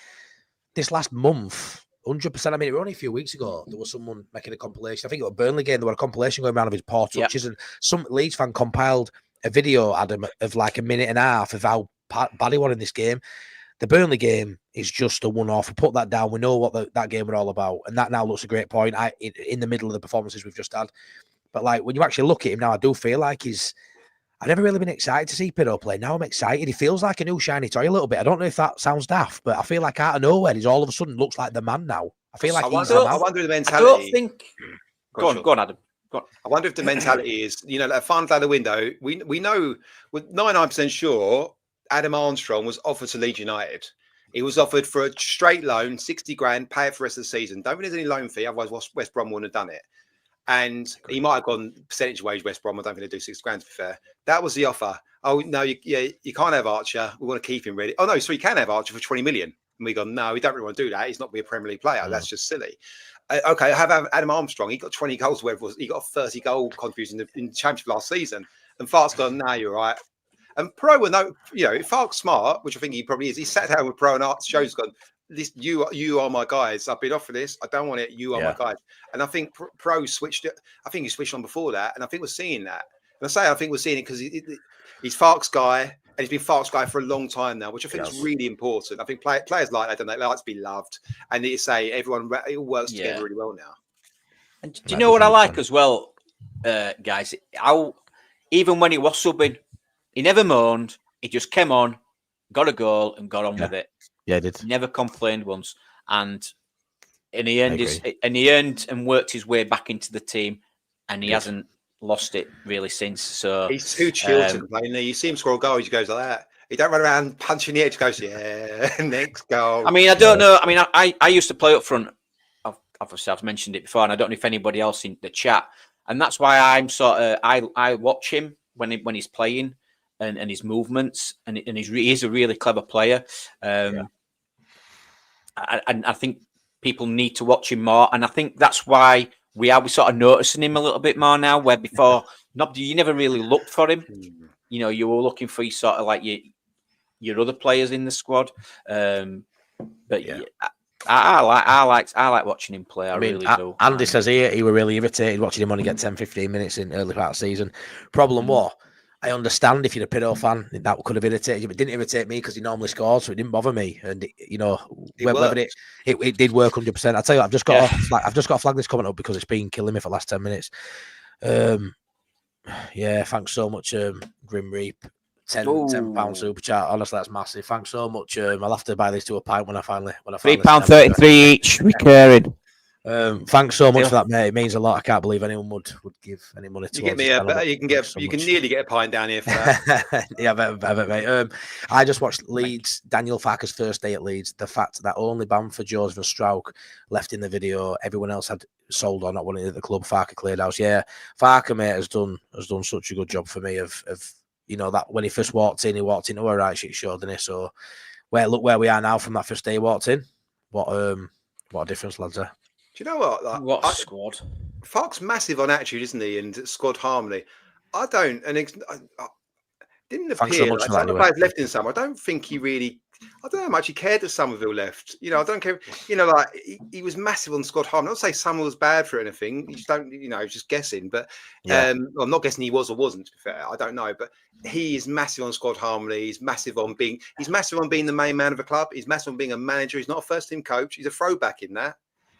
this last month. 100%. I mean, it was only a few weeks ago. There was someone making a compilation. I think it was a Burnley game. There was a compilation going around of his poor touches, and some Leeds fan compiled a video, Adam, of like a minute and a half of how bad he was in this game. The Burnley game is just a one-off. We put that down. We know what that game was all about, and that now looks a great point. In the middle of the performances we've just had, but like when you actually look at him now, I do feel like I've never really been excited to see Piroe play. Now I'm excited. He feels like a new shiny toy a little bit. I don't know if that sounds daft, but I feel like out of nowhere, he's all of a sudden looks like the man now. I feel like I wonder if the mentality. I don't think. Go on, Adam. Go on. I wonder if the mentality is, a fund out the window. We know with 99% sure Adam Armstrong was offered to Leeds United. He was offered for a straight loan, 60 grand, pay it for the rest of the season. Don't think there's any loan fee, otherwise West Brom wouldn't have done it. And he might have gone percentage wage West Brom. I don't think they do 6 grand, to be fair. That was the offer. Oh, no, you can't have Archer. We want to keep him ready. Oh, no, so you can have Archer for 20 million. And we go, no, we don't really want to do that. He's not be a Premier League player. That's just silly. Okay, I have Adam Armstrong. He got 20 goals, whatever it was. He got a 30-goal contribution in the Championship last season. And Fark's gone, no, you're right. And Piroe will know, if Fark's smart, which I think he probably is, he sat down with Piroe and Art shows gone, you are my guys. I've been offered this. I don't want it. You are my guys. And I think Piroe switched it. I think he switched on before that. And I think we're seeing that. And I think we're seeing it because he's Fark's guy. And he's been Fark's guy for a long time now, which I think is really important. I think players like that, don't they? They like to be loved. And they say everyone, it all works together really well now. And do you know what I like as well, guys? How, even when he was subbing, he never moaned. He just came on, got a goal, and got on with it. Yeah, he did. Never complained once, and he earned and worked his way back into the team, and he hasn't lost it really since. So he's too chilled to complain. You see him score a goal, he goes like that. He don't run around punching the edge. He goes, yeah, next goal. I mean, I don't know. I mean, I used to play up front. Obviously, I've mentioned it before, and I don't know if anybody else in the chat. And that's why I'm sort of I watch him when he's playing and his movements, and he's a really clever player. And I think people need to watch him more, and I think that's why we sort of noticing him a little bit more now. Where before, you never really looked for him. You know, you were looking for sort of like your other players in the squad. But yeah. I like watching him play. I really do. Andy says here he were really irritated watching him only get 10-15 minutes in early part of the season. Problem was, I understand if you're a Piroe fan, that could have irritated you, but it didn't irritate me because he normally scores, so it didn't bother me. And whether it did work 100%. I tell you, I've just got to flag this comment up because it's been killing me for the last 10 minutes. Yeah, thanks so much, Grim Reap. £10 super chat. Honestly, that's massive. Thanks so much. I'll have to buy these to a pint when I finally £3.33 each. Recurring. Thanks so much for that, mate. It means a lot. I can't believe anyone would give any money to. You get me you can nearly get a pint down here for that. Yeah, I bet, mate. I just watched Leeds, Daniel Farke's first day at Leeds. The fact that only Bamford, Joseph and Strauch left in the video, everyone else had sold or not wanting at the club. Farke cleared house. Yeah, Farke, mate, has done such a good job for me of that when he first walked in, into a right shit show, didn't he? So look where we are now from that first day he walked in. What a difference, lads. Do you know what? What a squad. Farke's massive on attitude, isn't he? And squad harmony. I don't, and it didn't appear so like some players left in summer. I don't think he really. I don't know how much he cared that Somerville left. I don't care. Like he was massive on squad harmony. Not to say Somerville was bad for anything. You just don't. Just guessing. But I'm not guessing he was or wasn't. To be fair, I don't know. But he is massive on squad harmony. He's massive on being the main man of a club. He's massive on being a manager. He's not a first team coach. He's a throwback in that.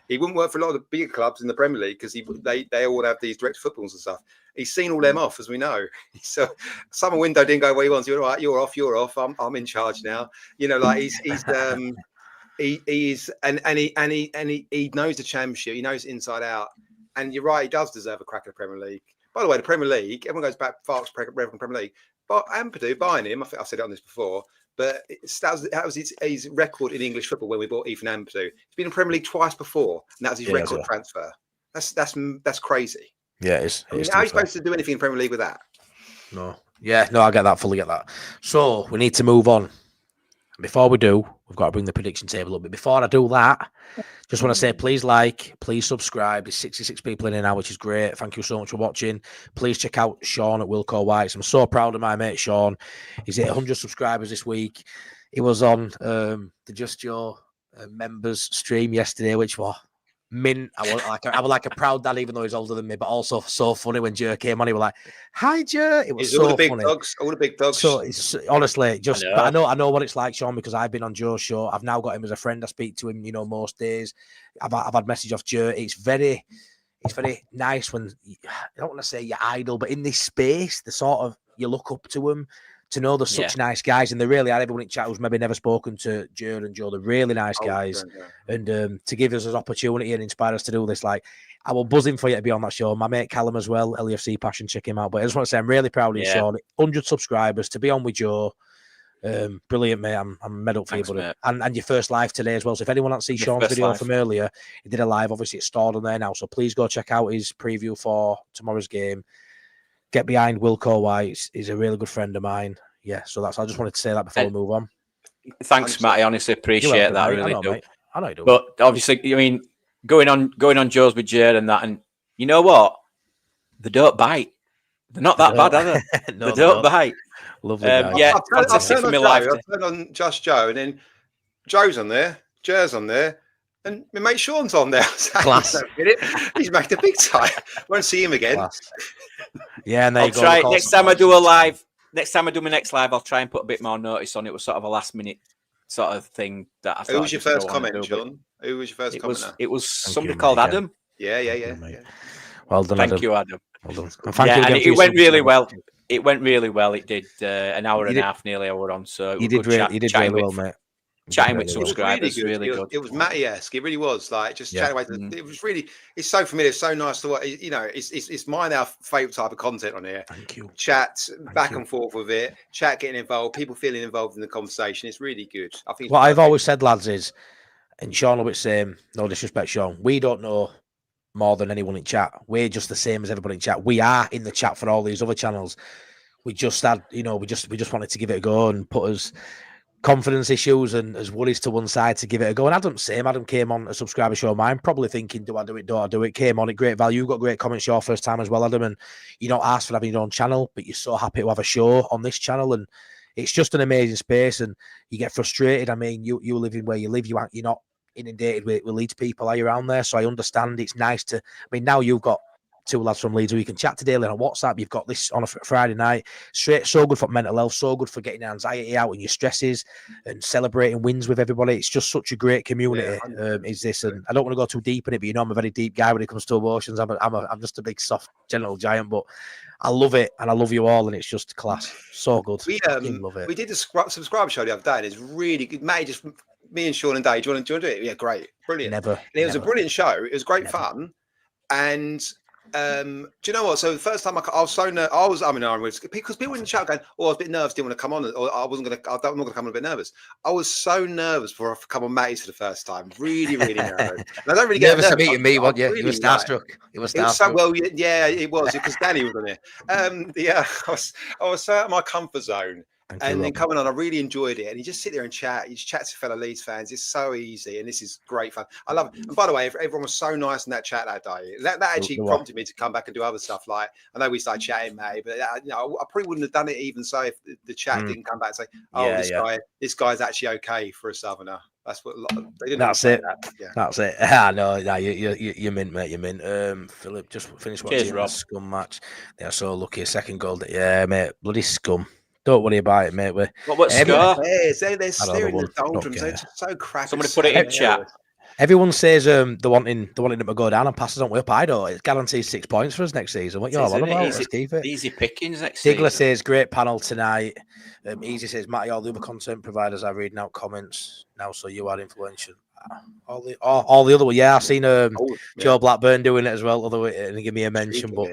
He wouldn't work for a lot of the bigger clubs in the Premier League because they all have these direct footballs and stuff. He's seen all them off, as we know. So summer window didn't go where he wants. You're all right. You're off. I'm in charge now. Like he knows the Championship. He knows inside out. And you're right. He does deserve a crack at the Premier League. By the way, the Premier League. Everyone goes back. Farke's Premier League. But Ampadu buying him. I think I've said it on this before. But that was his record in English football when we bought Ethan Ampadu. He's been in Premier League twice before, and that was his record transfer. That's crazy. Yeah, it is. How are you supposed to do anything in Premier League with that? No. Yeah, no, I get that. Fully get that. So we need to move on. Before we do, we've got to bring the prediction table up. But before I do that, just want to say, please please subscribe. There's 66 people in here now, which is great. Thank you so much for watching. Please check out Shaun at Wilco White's. I'm so proud of my mate, Shaun. He's hit 100 subscribers this week. He was on the Just Your members stream yesterday, which was mint. I was like a proud dad, even though he's older than me, but also so funny when Joe came on. He was like, "Hi, Joe." It was so all the big funny. dogs, all the big dogs. So it's honestly just, I know what it's like, Shaun, because I've been on Joe's show. I've now got him as a friend. I speak to him, most days. I've had message off Joe. It's very nice when I don't want to say you're idle, but in this space, the sort of you look up to them. To know they're such nice guys, and they really are. Everyone in chat who's maybe never spoken to Joe and Joe, they're really nice guys. And to give us an opportunity and inspire us to do this, I will buzzing for you to be on that show. My mate Callum as well, LUFC Passion, check him out. But I just want to say I'm really proud of you, Shaun. 100 subscribers to be on with Joe. Brilliant, mate. I'm made up for you, buddy. And your first live today as well. So if anyone wants to see Shaun's video from earlier, he did a live. Obviously, it's stored on there now. So please go check out his preview for tomorrow's game. Get behind Wilco White. He's a really good friend of mine. Yeah, so I just wanted to say that before we move on. Thanks, Matty. I honestly appreciate that. I really do. Mate. I know you do. But obviously, going on Joe's with Jared and that, and you know what? They don't bite. They're not that bad, are they? No, they don't bite. Lovely guy. Yeah, I'll turn on Just Joe, and then Joe's on there, Jer's on there, and my mate Shaun's on there. Class. He's made a big time. Won't see him again. Class. Yeah, and there you go. Try next time I do a live. Next time I do my next live, I'll try and put a bit more notice on it. It was sort of a last minute sort of thing that I thought. Who was your first comment, Shaun? Who was your first comment? It was somebody called Adam. Yeah. Well done, Thank you, Adam. Well done. And it went really well. It went really well. It did an hour and a half, nearly. I were on, so it You was did you did really well, mate. Chatting with It was subscribers, really good. It was Matty-esque. It really was like just chatting away. It was really. It's so familiar, so nice to watch. You know, it's my now favourite type of content on here. Thank you. Chat back and forth with it. Chat getting involved. People feeling involved in the conversation. It's really good. I think. What I've always said, lads, is, and Shaun will be the same. No disrespect, Shaun. We don't know more than anyone in chat. We're just the same as everybody in chat. We are in the chat for all these other channels. We just had, we just wanted to give it a go and put us confidence issues and as worries to one side to give it a go. And Adam's same. Adam came on a subscriber show of mine, probably thinking, do I do it? Don't I do it? Came on at great value. Got great comments your first time as well, Adam. And you're not asked for having your own channel, but you're so happy to have a show on this channel. And it's just an amazing space. And you get frustrated. I mean, you live in where you live. You're not inundated with Leeds people. Are you around there? So I understand it's nice to, now you've got 2 lads from Leeds who you can chat to daily on WhatsApp. You've got this on a Friday night. So good for mental health, so good for getting anxiety out and your stresses and celebrating wins with everybody. It's just such a great community. Is this? And I don't want to go too deep in it, but I'm a very deep guy when it comes to emotions. I'm just a big soft gentle giant, but I love it and I love you all, and it's just class. So good. We love it. We did the subscriber show the other day, and it's really good. Matty, me and Shaun and Dave, do you want to do it? Yeah, great, brilliant. And it was a brilliant show. It was great fun, and. Do you know what? So the first time I was so nervous. Because people in the chat going, "Oh, I was a bit nervous, didn't want to come on," or "I'm not going to come on a bit nervous." I was so nervous before I come on Matty's for the first time. Really, really nervous. And I don't really get nervous. Meeting me, what? Yeah, you were starstruck. It was so well. Yeah, it was because Danny was on there. Yeah, I was so out of my comfort zone. And then coming on, I really enjoyed it. And you just sit there and chat. You just chat to fellow Leeds fans. It's so easy, and this is great fun. I love it. And by the way, everyone was so nice in that chat that day. That actually prompted me to come back and do other stuff. Like I know we started chatting, Matty, but I probably wouldn't have done it even so if the chat didn't come back and say, "Oh, this guy's actually okay for a Southerner." That's what they didn't. That's it. That's it. I know. You mint, mate. You mint. Philip just finished watching the Scum match. They are so lucky. A second goal. Yeah, mate. Bloody Scum. Don't worry about it, mate. What score? They're steering the doldrums. They're so crappy. Somebody put it in chat. Everyone says they're wanting them to go down and passes on way up. I don't. It guarantees 6 points for us next season. What you all on about? Let's keep it. Easy pickings next season. Diggler says great panel tonight. Easy says Matty, all the other content providers are reading out comments now, so you are influential. All the other one. Yeah, I've seen Joe Blackburn doing it as well. Although and give me a mention, but.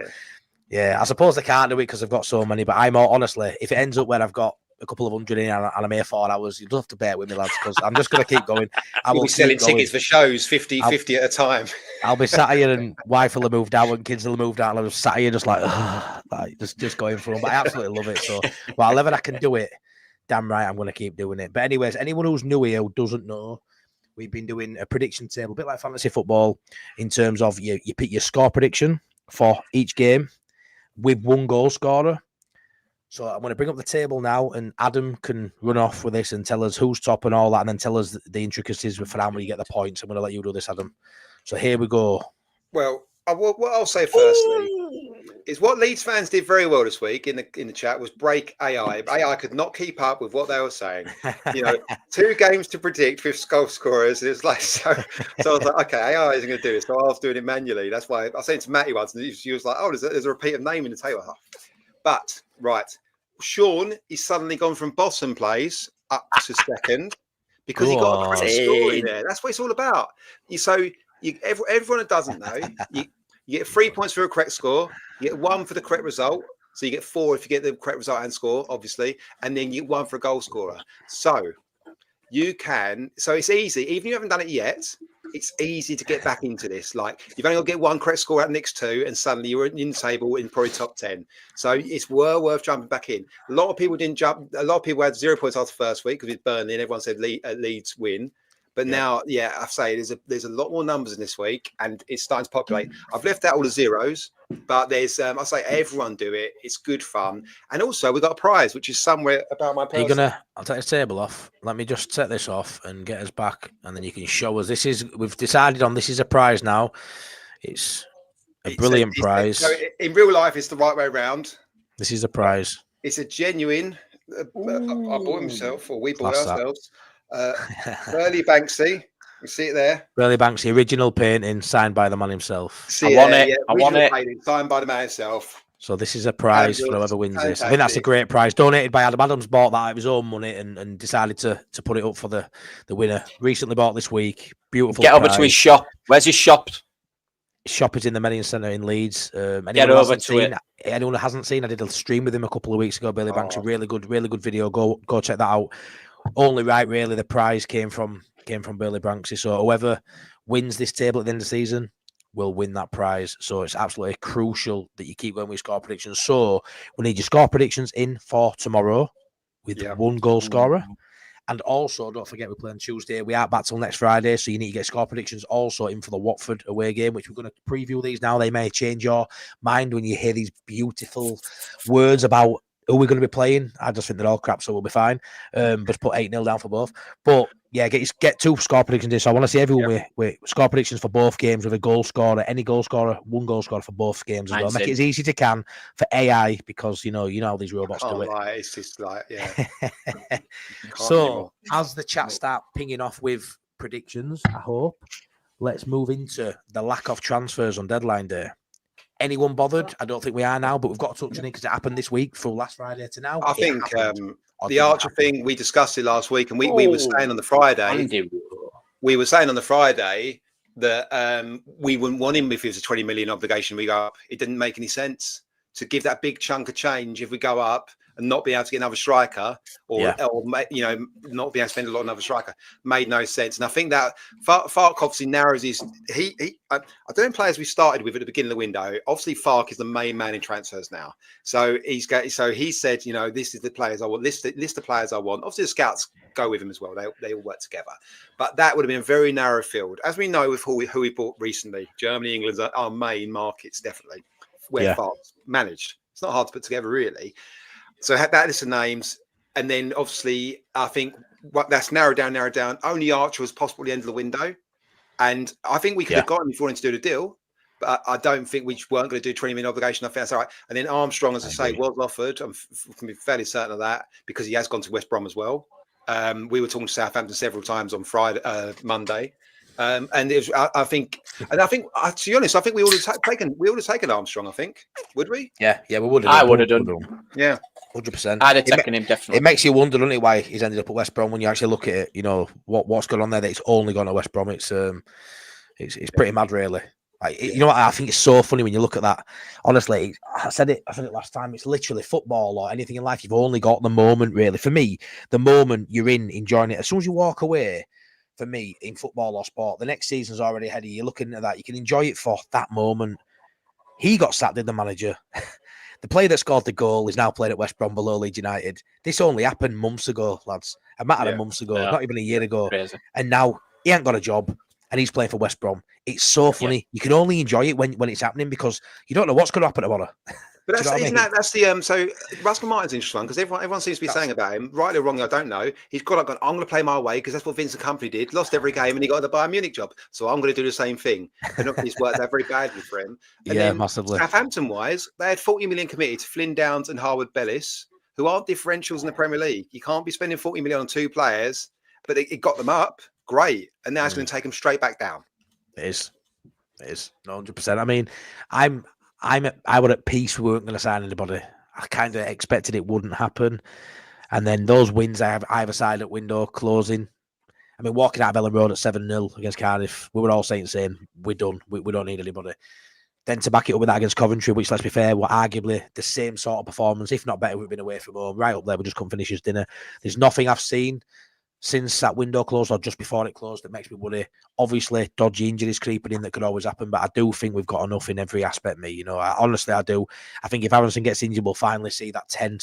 Yeah, I suppose they can't do it because they've got so many. But I'm honestly, if it ends up where I've got a couple of hundred in and I'm here 4 hours, you'd have to bear with me, lads, because I'm just going to keep going. I will be selling tickets for shows 50 at a time. I'll be sat here and wife will have moved out and kids will have moved out, and I'm just sat here just like just going for them. But I absolutely love it. So whenever I can do it, damn right, I'm going to keep doing it. But anyways, anyone who's new here who doesn't know, we've been doing a prediction table, a bit like fantasy football, in terms of you pick your score prediction for each game with 1 goal scorer. So I'm going to bring up the table now, and Adam can run off with this and tell us who's top and all that, and then tell us the intricacies for how you get the points. I'm going to let you do this, Adam. So here we go. Well, what I'll say firstly is what Leeds fans did very well this week in the chat was break AI. AI could not keep up with what they were saying. 2 games to predict with goal scorers. It's like so I was like, okay, AI isn't going to do it. So I was doing it manually. That's why I said to Matty once, and he was like, oh, there's a repeat of name in the table. But right, Shaun is suddenly gone from bottom place up to second because he got a correct score in there. That's what it's all about. Everyone that doesn't know, you get 3 points for a correct score. You get 1 for the correct result. So you get 4 if you get the correct result and score, obviously. And then you get 1 for a goal scorer. So it's easy. Even if you haven't done it yet, it's easy to get back into this. Like you've only got to get 1 correct score out next 2, and suddenly you're in the table in probably top 10. So it's worth jumping back in. A lot of people didn't jump. A lot of people had 0 points after the first week because it's Burnley and everyone said Leeds win. But now, I say there's a lot more numbers in this week, and it's starting to populate. I've left out all the zeros, but there's I say everyone do it. It's good fun, and also we've got a prize which is somewhere about my person. I'll take the table off. Let me just set this off and get us back, and then you can show us. We've decided on this is a prize now. It's a brilliant prize. So in real life, it's the right way around. This is a prize. It's a genuine. I bought himself, or we bought ourselves. Burley Banksy, you see it there. Burley Banksy, original painting signed by the man himself. I want it. Painting, signed by the man himself. So this is a prize for whoever wins this. I think that's a Fantastic. great prize. Donated by Adam. Adams bought that out of his own money and decided to put it up for the winner. Recently bought this week. Beautiful Get over prize. to his shop. Where's his shop? Shop is in the Median Centre in Leeds. Get over to it. Anyone who hasn't seen, I did a stream with him a couple of weeks ago. Billy Banks, a really good video. Go check that out. Only right, really. The prize came from Billy Banksy. So whoever wins this table at the end of the season will win that prize. So it's absolutely crucial that you keep going with score predictions. So we need your score predictions in for tomorrow with one goal scorer. And also, don't forget, we play on Tuesday. We aren't back till next Friday, so you need to get score predictions also in for the Watford away game, which we're going to preview these now. They may change your mind when you hear these beautiful words about who we're going to be playing. I just think they're all crap, so we'll be fine. Just put 8-0 down for both. But yeah, get 2 score predictions in. So I want to see everyone with score predictions for both games with a goal scorer, any goal scorer, one goal scorer for both games as well. Make it as easy as you can for AI because you know how these robots do it. It's just like So as the chat start pinging off with predictions, I hope let's move into the lack of transfers on deadline day. Anyone bothered? I don't think we are now, but we've got to touch on it because it happened this week from last Friday to now. I think the Archer thing, we discussed it last week, and we were saying on the Friday, that we wouldn't want him if it was a 20 million obligation. We go up. It didn't make any sense to give that big chunk of change if we go up and not be able to get another striker or not be able to spend a lot on another striker made no sense. And I think that Fark obviously narrows his. I don't know players we started with at the beginning of the window. Obviously, Fark is the main man in transfers now. So he said, this is the players I want. List the players I want. Obviously, the scouts go with him as well. They all work together. But that would have been a very narrow field, as we know with who we bought recently. Germany, England's our main markets, definitely where Fark's managed. It's not hard to put together, really. So that list of names, and then obviously I think that's narrowed down. Only Archer was possible at the end of the window, and I think we could have got him if we wanted to do the deal, but I don't think we weren't going to do 20 million obligation. I think that's all right. And then Armstrong, as I say, was offered. I'm fairly certain of that because he has gone to West Brom as well. We were talking to Southampton several times on Monday. And it was, I think, to be honest, I think we would have taken Armstrong. I think, would we? Yeah, we would have. I would have done. Yeah, 100%. I'd have taken him definitely. It makes you wonder, doesn't it, why he's ended up at West Brom when you actually look at it. What's going on there? That it's only gone to West Brom. It's pretty mad, really. You know what? I think it's so funny when you look at that. Honestly, I said it last time. It's literally football or anything in life. You've only got the moment, really. For me, the moment you're enjoying it. As soon as you walk away. For me, in football or sport, the next season's already ahead of you. You're looking at that. You can enjoy it for that moment. He got sacked, did the manager. The player that scored the goal is now playing at West Brom below Leeds United. This only happened months ago, lads. A matter of months ago, not even a year ago. Crazy. And now he ain't got a job and he's playing for West Brom. It's so funny. Yeah. You can only enjoy it when it's happening because you don't know what's going to happen tomorrow. But that's the so Russell Martin's an interesting one because everyone seems to be saying about him, rightly or wrongly, I don't know. He's got I'm going to play my way because that's what Vincent Kompany did. Lost every game and he got the Bayern Munich job. So I'm going to do the same thing. And it's worked out very badly for him. And then massively. Southampton-wise, they had 40 million committed to Flynn Downs and Harwood Bellis, who aren't differentials in the Premier League. You can't be spending 40 million on 2 players, but it got them up. Great. And now it's going to take them straight back down. It is. 100%. I mean, I were at peace. We weren't going to sign anybody. I kind of expected it wouldn't happen. And then those wins I have either side at window closing. I mean, walking out of Ellen Road at 7-0 against Cardiff, we were all saying, we're done. We don't need anybody. Then to back it up with that against Coventry, which, let's be fair, were arguably the same sort of performance, if not better, we've been away from home. Right up there, we just come finish his dinner. There's nothing I've seen since that window closed or just before it closed that makes me worry. Obviously, dodgy injuries creeping in that could always happen, but I do think we've got enough in every aspect. Honestly, I do. I think if Aronson gets injured, we'll finally see that 10,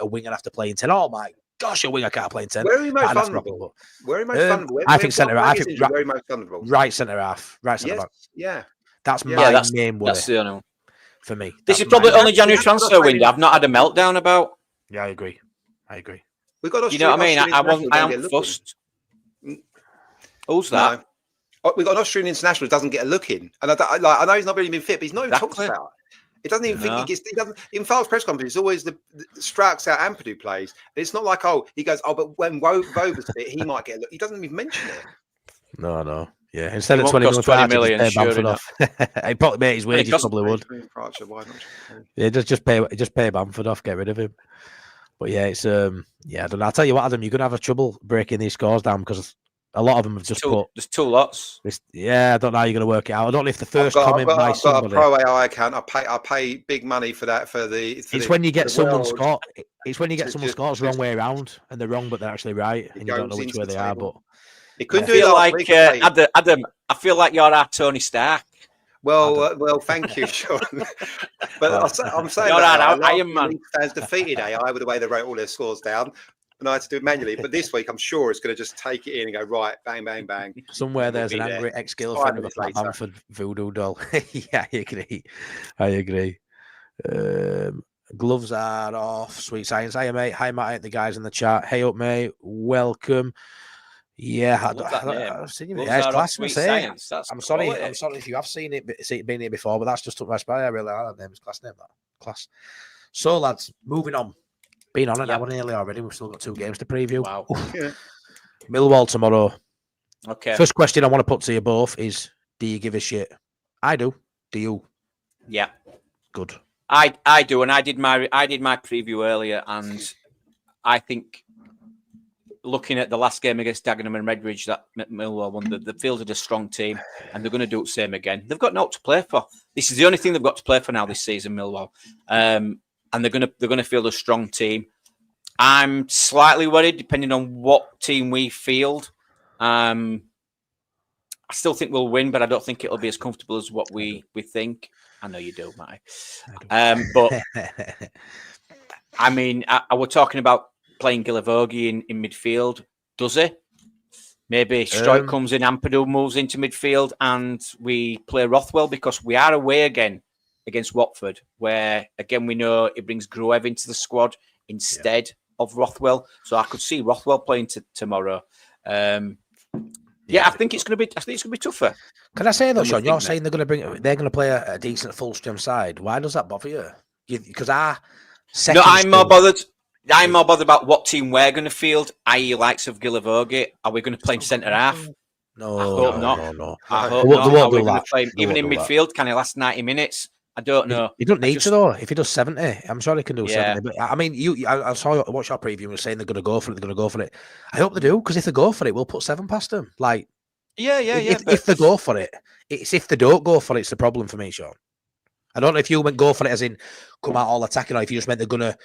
a winger have to play in 10. Oh my gosh, a winger can't play in 10. Where are you most vulnerable? I think centre half. I think where are you most vulnerable? Right centre half. Right centre back. Yeah. That's my main worry. That's the only one. For me. This is probably only January transfer window I've not had a meltdown about. Yeah, I agree. We've got you know what I mean? I am fussed. Who's that? No. We've got an Austrian international who doesn't get a look in. And I know he's not really been fit, but he's not even talked about. It doesn't even think he doesn't. In Falk's press conference, it's always the Strauch's out Ampadu plays. It's not like, he goes, but when Wober's fit, he might get a look. He doesn't even mention it. No. Yeah, instead It of won't 20 cost million, 20 million, pay sure Bamford enough. off. He probably made his And it wages, costs- probably would. Why not? Yeah, just pay Bamford off, get rid of him. But yeah, it's I don't know. I'll tell you what, Adam, you're gonna have a trouble breaking these scores down because a lot of them have just put. There's two lots. Yeah, I don't know how you're gonna work it out. I don't know if the first I've comment by got somebody. a Pro AI account. I pay big money for that. It's when you get someone world score. It's when you get someone just- scores the wrong way around, and they're wrong, but they're actually right, It and you don't know goes which into way the they are. table. But You couldn't I do it feel last like week. Adam. I feel like you're our Tony Stark. Well, thank you, Shaun. But I'm saying You're that our last Iron year Man. Leeds fans defeated AI with the way they wrote all their scores down, and I had to do it manually. But this week, I'm sure it's going to just take it in and go right, bang, bang, bang. somewhere We'll there's be an there. angry 5 ex-girlfriend of a minutes Pat later. Bamford voodoo doll. Yeah, I agree. Gloves are off. Sweet science. Hi, mate. Hi, Matty. The guys in the chat. Hey up, mate. Welcome. Yeah, I've seen you. Gloves Yeah, it's are off, class. sweet science. That's I'm sorry. quality. I'm sorry if you have seen it, been here before, but that's just took my spy. I really like that name. It's class name. That class. So, lads, moving on. Been on an hour nearly already. We've still got 2 games to preview. Wow. Yeah. Millwall tomorrow. Okay. First question I want to put to you both is: do you give a shit? I do. Do you? Yeah. Good. I do, and I did my preview earlier, and I think looking at the last game against Dagenham and Redbridge that Millwall won, the fielded a strong team, and they're going to do the same again. They've got naught to play for. This is the only thing they've got to play for now this season, Millwall, and they're going to field a strong team. I'm slightly worried, depending on what team we field. I still think we'll win, but I don't think it'll be as comfortable as what we think. I know you do, Matty. But I mean, we're talking about playing Gilavogi in midfield. Does he? Maybe Stroik comes in, Ampadu moves into midfield, and we play Rothwell because we are away again against Watford, where again we know it brings Gruev into the squad instead of Rothwell. So I could see Rothwell playing tomorrow. I think it's going to be tougher. Can I say though, Shaun? You're saying they're going to play a decent full strength side. Why does that bother you? Because I'm more bothered. I'm more bothered about what team we're going to field, i.e., likes of Gilavogi. Are we going to play him centre half? No, I hope not. I hope They not. won't Are we do going that. to play him even in midfield? Can he last 90 minutes? I don't know. He doesn't need to though. If he does 70, I'm sure he can do 70. But I mean, I saw watch your preview and was saying they're going to go for it. They're going to go for it. I hope they do, because if they go for it, we'll put 7 past them. Like, If they go for it, it's if they don't go for it, it's the problem for me, Shaun. I don't know if you meant go for it as in come out all attacking, or if you just meant they're gonna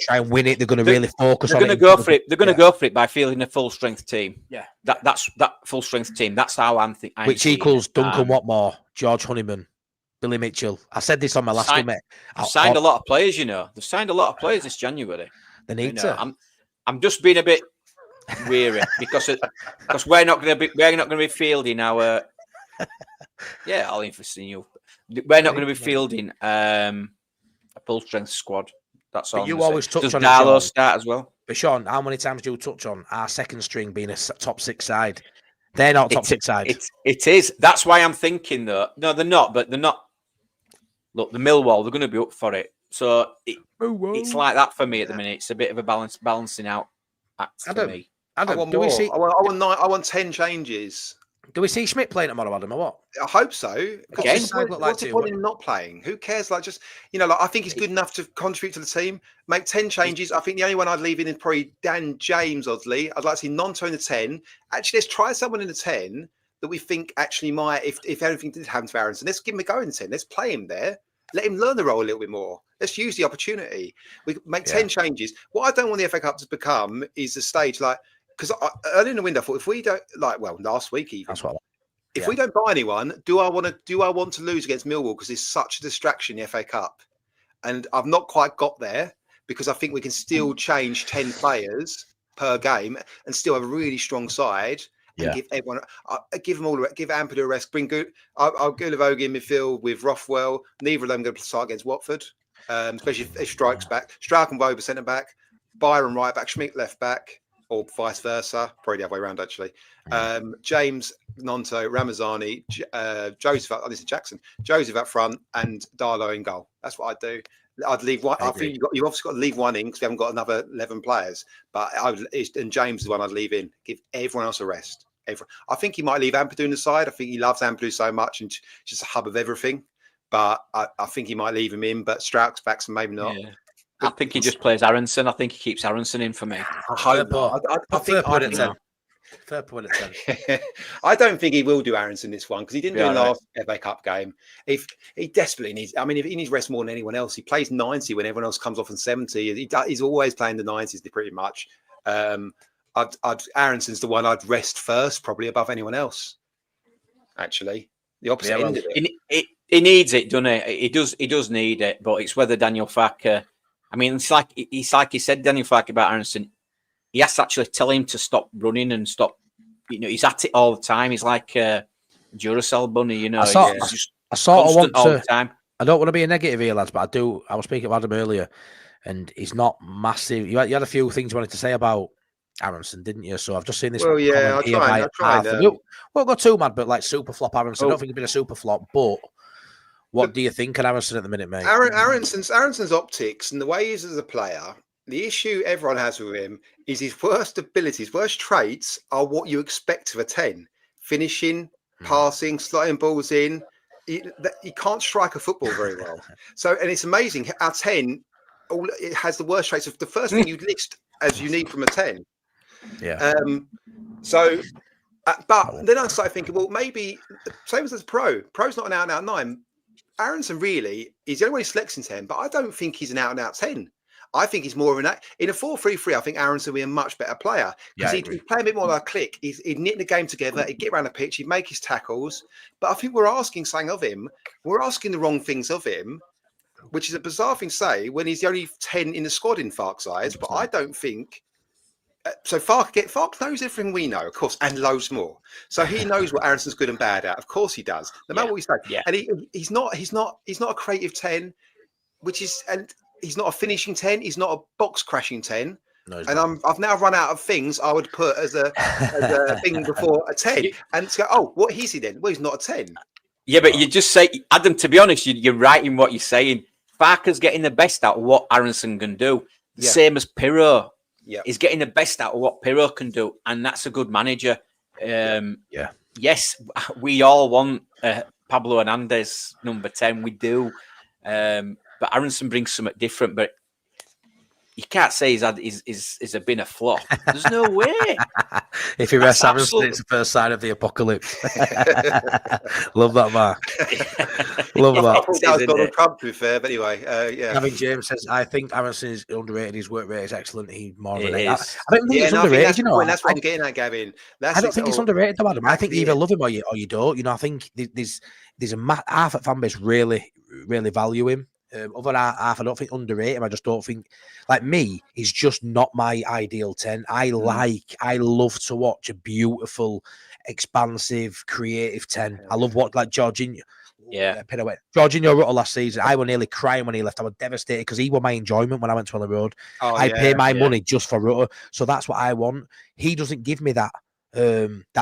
try and win it. They're gonna really focus on it. They're going to go for it. They're going to go for it by fielding a full strength team. Yeah, that's full strength team. That's how I'm thinking. Which equals Duncan Watmore, George Honeyman, Billy Mitchell. I said this on my last game. I've signed a lot of players. You know, they've signed a lot of players this January. They need to. I'm just being a bit weary because we're not going to be fielding our. Yeah, I'll interest in you. We're not going to be fielding a full strength squad. That's all. But you always touch Does on Darlow it, start as well? But Shaun, how many times do you touch on our second string being a top 6 side? They're not top 6 side. It is. That's why I'm thinking though. No, they're not. But they're not. Look, the Millwall, they're going to be up for it. So it's like that for me at the minute. It's a bit of a balancing out act for me. Adam, I want 10 changes. Do we see Schmidt playing tomorrow, Adam, or what? I hope so. Again? What's the point in not playing? Who cares? Like, just, I think he's good enough to contribute to the team. Make 10 changes. I think the only one I'd leave in is probably Dan James, oddly. I'd like to see Nonto in the 10. Actually, let's try someone in the 10 that we think actually might, if anything did happen to Aronson, let's give him a go in the 10. Let's play him there. Let him learn the role a little bit more. Let's use the opportunity. We make 10 changes. What I don't want the FA Cup to become is a stage like, because early in the window, I thought if we don't, last week even, if we don't buy anyone, do I want to lose against Millwall because it's such a distraction, the FA Cup? And I've not quite got there, because I think we can still change 10 players per game and still have a really strong side. And give everyone, give Ampadu a rest. I'll go Livogi in midfield with Rothwell. Neither of them going to start against Watford, especially if Strike's back. Strike and Woba centre back, Byron right back, Schmidt left back, or vice versa. Probably the other way around actually. James, Nonto, Ramazani, Jackson, Joseph up front, and Darlow in goal. That's what I'd do. I'd leave one. I think you've obviously got to leave one in because we haven't got another 11 players. But and James is the one I'd leave in. Give everyone else a rest. everyone. I think he might leave Ampadu on the side. I think he loves Ampadu so much and just a hub of everything. But I think he might leave him in. But Strauch's back, so maybe not. Yeah. I think he just plays Aronson. I think he keeps Aronson in for me. I hope not. I think Fair point at 10. I don't think he will do Aronson this one because he didn't do it last FA Cup game. If he desperately needs, I mean, if he needs rest more than anyone else, he plays 90 when everyone else comes off in 70. He's always playing the 90s pretty much. Aronson's the one I'd rest first, probably above anyone else. Actually, the opposite end of it. He needs it, doesn't he? He does need it, but it's whether Daniel Farke. I mean, it's like he said, Daniel Farke about Aronson. He has to actually tell him to stop running and stop. You know, he's at it all the time. He's like a Duracell bunny. You know, I sort of want all the time. I don't want to be a negative here, lads, but I do. I was speaking to Adam earlier, and he's not massive. You had a few things you wanted to say about Aronson, didn't you? So I've just seen this. Well, yeah, I'll try. Won't go too mad, but like super flop Aronson. I don't think he'd been a super flop, but. What do you think of Aronson at the minute, mate? Aronson's optics and the way he is as a player, the issue everyone has with him is his worst abilities, worst traits are what you expect of a 10. Finishing, passing, slotting balls in. He can't strike a football very well. So, and it's amazing. Our 10, it has the worst traits of the first thing you'd list as you need from a 10. Yeah. But then I started thinking, well, maybe same as Piroe. Piroe's not an out-and-out 9. Aronson really is the only one he selects in 10, but I don't think he's an out-and-out 10. I think he's more of an... In a 4-3-3, I think Aronson would be a much better player because he'd play a bit more like a click. He'd knit the game together, he'd get around the pitch, he'd make his tackles. But I think we're asking something of him. We're asking the wrong things of him, which is a bizarre thing to say when he's the only 10 in the squad in Farke's eyes. But I don't think... So Farke knows everything we know, of course, and loads more. So he knows what Aronson's good and bad at. Of course he does. No matter what we say. Yeah. And he's not a creative 10, and he's not a finishing 10. He's not a box crashing 10. No, and I've now run out of things I would put as a thing before a 10. And to go, what is he then? Well, he's not a 10. Yeah, but you just say, Adam, to be honest, you're right in what you're saying. Farke's getting the best out of what Aronson can do. The same as Piroe. Yeah, he's getting the best out of what Piroe can do, and that's a good manager. Yes, we all want Pablo Hernandez number 10. We do, but Aronson brings something different. But you can't say he's been a flop. There's no way. If he rests Aronson, it's the first sign of the apocalypse. Love that, Mark. Love that. I thought that was Donald Trump, to be fair, but anyway, yeah. Gavin James says, I think Aronson is underrated. His work rate is excellent. He's more of an 8. I don't think he's underrated, you know. That's what I'm getting at, Gavin. I don't think he's underrated, though, Adam. I think you either love him or you don't. You know, I think there's a half of fan base really, really value him. Other half, I don't think underrate him. I just don't think, like me, he's just not my ideal 10. I love to watch a beautiful, expansive, creative 10. I love what, like Jorginho. Yeah, Piroe. Jorginho Rutter last season. I was nearly crying when he left. I was devastated because he was my enjoyment when I went to Elland Road. I pay my money just for Rutter, so that's what I want. He doesn't give me that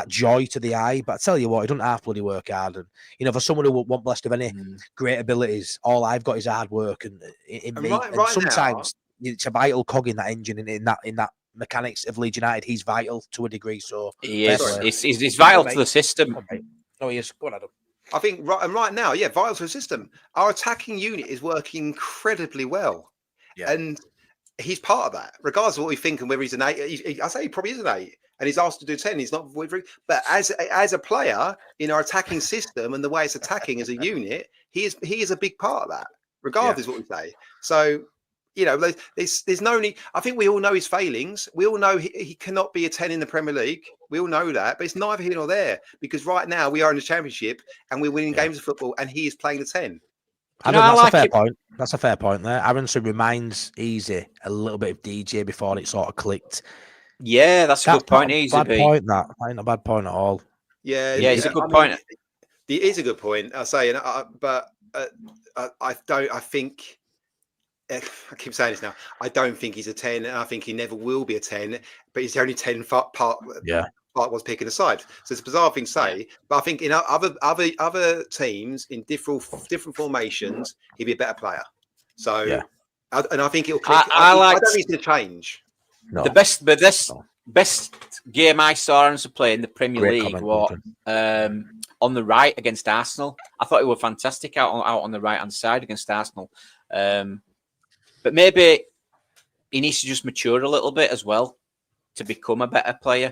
joy to the eye, but I tell you what, he doesn't half bloody work hard. And you know, for someone who won't blessed with any great abilities, all I've got is hard work and sometimes now, it's a vital cog in that engine in that mechanics of Leeds United. He's vital to a degree. So he is. He's vital to the system. No, he is. Go on, Adam. I think right now, vital to the system. Our attacking unit is working incredibly well, and he's part of that. Regardless of what we think and whether he's an 8, I say he probably is an 8. And he's asked to do 10. He's not, but as a player in our attacking system and the way it's attacking as a unit, he is a big part of that, regardless of what we say. So, you know, there's no need. I think we all know his failings. We all know he cannot be a 10 in the Premier League. We all know that, but it's neither here nor there because right now we are in the Championship and we're winning games of football, and he is playing the 10. That's a fair point. That's a fair point there. Aronson reminds Easy a little bit of DJ before it sort of clicked. Yeah, that's a good point. Easy bad point. That ain't a bad point at all. Yeah, it's a good point. It is a good point. I say, but I don't. I think I keep saying this now. I don't think he's a 10, and I think he never will be a 10. But he's the only 10 part. Part was picking a side. So it's a bizarre thing to say, but I think in other teams in different formations, he'd be a better player. So, and I think it'll click. I don't think it's going to change. No. The best game I saw Aronson play in the Premier Great League comment, was on the right against Arsenal. I thought he was fantastic out on the right-hand side against Arsenal. But maybe he needs to just mature a little bit as well to become a better player.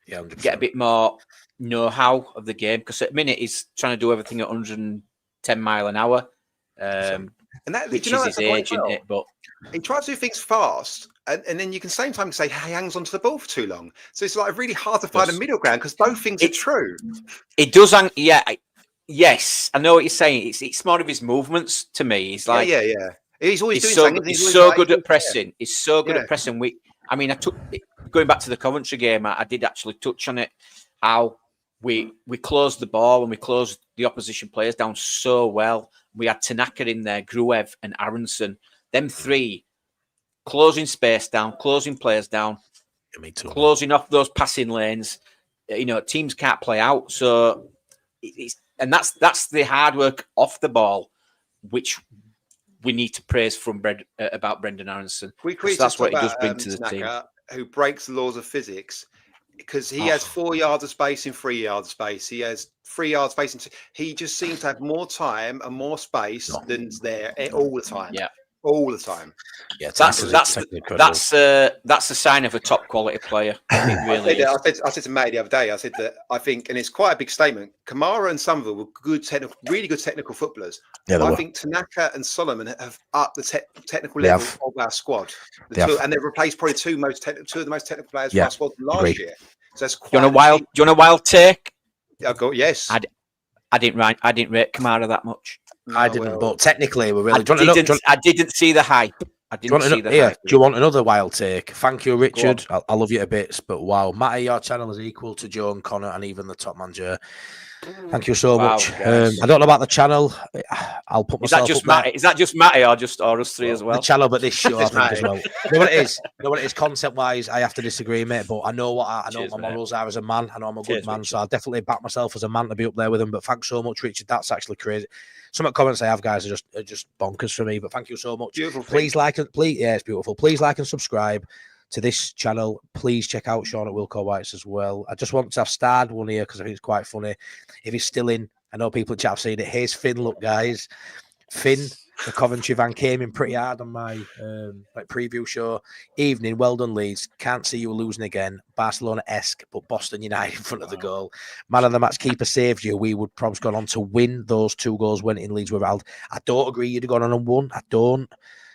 Yeah, 100%. Get a bit more know-how of the game, because at the minute he's trying to do everything at 110 mile an hour. And that, which you know, is his age, isn't it? But he tries to do things fast, and then you can same time say he hangs onto the ball for too long. So it's like really hard to find a middle ground because both things are true. It does hang, yes, I know what you're saying. It's more of his movements to me. He's like, yeah. He's always he's doing he's so good at pressing. He's so good at pressing. I took going back to the Coventry game. I did actually touch on it. How we closed the ball and we closed the opposition players down so well. We had Tanaka in there, Gruev and Aronson. Them three closing space down, closing players down, closing off those passing lanes. You know, teams can't play out. So that's the hard work off the ball, which we need to praise about Brendan Aronson. That's what he does bring to the Tanaka, team. Who breaks the laws of physics, because he has 4 yards of space in 3 yards of space. He has 3 yards space. He just seems to have more time and more space than's there all the time. Yeah. All the time. Yeah, that's a sign of a top quality player. It really is. I said to Matty the other day, I said that I think, and it's quite a big statement, Kamara and Somerville were really good technical footballers. Yeah, I think Tanaka and Solomon have upped the technical level of our squad. And they've replaced probably two of the most technical players from our squad from last year. So that's quite do you want a wild take? I've got yes. I didn't rate Kamara that much. I didn't, but technically we're really. I didn't see the hype. Do you want another wild take? Thank you, Richard. I love you to bits, but wow, Matty, your channel is equal to Joe and Connor and even the top manager. Thank you so much. I don't know about the channel. I'll put myself. Is that just Matty or us three as well? The channel, but this show I think as well. You know what it is? Concept wise, I have to disagree, mate. But I know what my morals are as a man. I know I'm a good man, so I'll definitely back myself as a man to be up there with them. But thanks so much, Richard. That's actually crazy. Some of the comments I have, guys, are just bonkers for me. But thank you so much. Beautiful. It's beautiful. Please like and subscribe to this channel. Please check out Shaun at Wilco White's as well. I just want to have starred one here because I think it's quite funny. If he's still in, I know people in chat have seen it. Here's Finn. Look, guys, Finn, the Coventry van, came in pretty hard on my preview show. Evening, well done, Leeds. Can't see you losing again. Barcelona-esque, but Boston United in front of the goal. Man of the match, keeper saved you. We would probably gone on to win. Those 2 goals went in. Leeds were held. I don't agree you'd have gone on and won. I don't.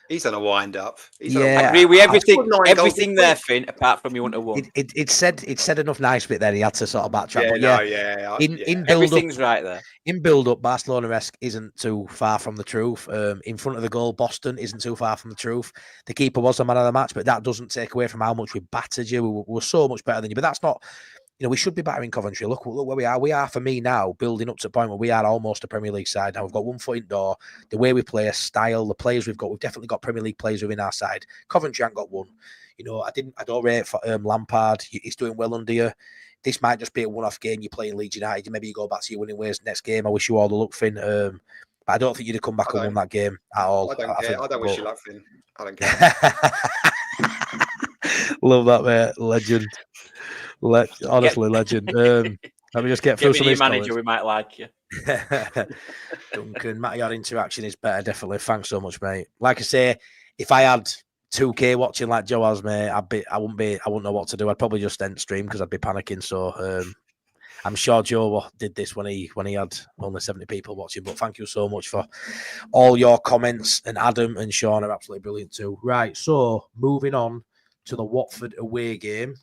He's on a wind up. I agree with everything there, Finn, apart from you want to win. It said enough nice bit there. He had to sort of backtrack. In build everything's up, right there. In build up, Barcelona-esque isn't too far from the truth. In front of the goal, Boston isn't too far from the truth. The keeper was the man of the match, but that doesn't take away from how much we battered you. We were so much better than you, but that's not. You know, we should be battering Coventry. Look where we are. We are, for me now, building up to the point where we are almost a Premier League side. Now we've got 1 foot in door. The way we play, a style, the players we've definitely got Premier League players within our side. Coventry ain't got one. You know, I don't rate for Lampard. He's doing well under you. This might just be a one-off game. You're playing Leeds United. Maybe you go back to your winning ways next game. I wish you all the luck, Finn. But I don't think you'd have come back and won that game at all. I don't care. I don't wish you luck, Finn. I don't care. Love that, mate. Legend. Honestly, legend. Let me just get through some of these manager, we might like you. Duncan, Matty, your interaction is better, definitely. Thanks so much, mate. Like I say, if I had 2K watching like Joe has, mate, I wouldn't know what to do. I'd probably just end stream because I'd be panicking. So I'm sure Joe did this when he had only 70 people watching. But thank you so much for all your comments. And Adam and Shaun are absolutely brilliant too. Right, so moving on to the Watford away game.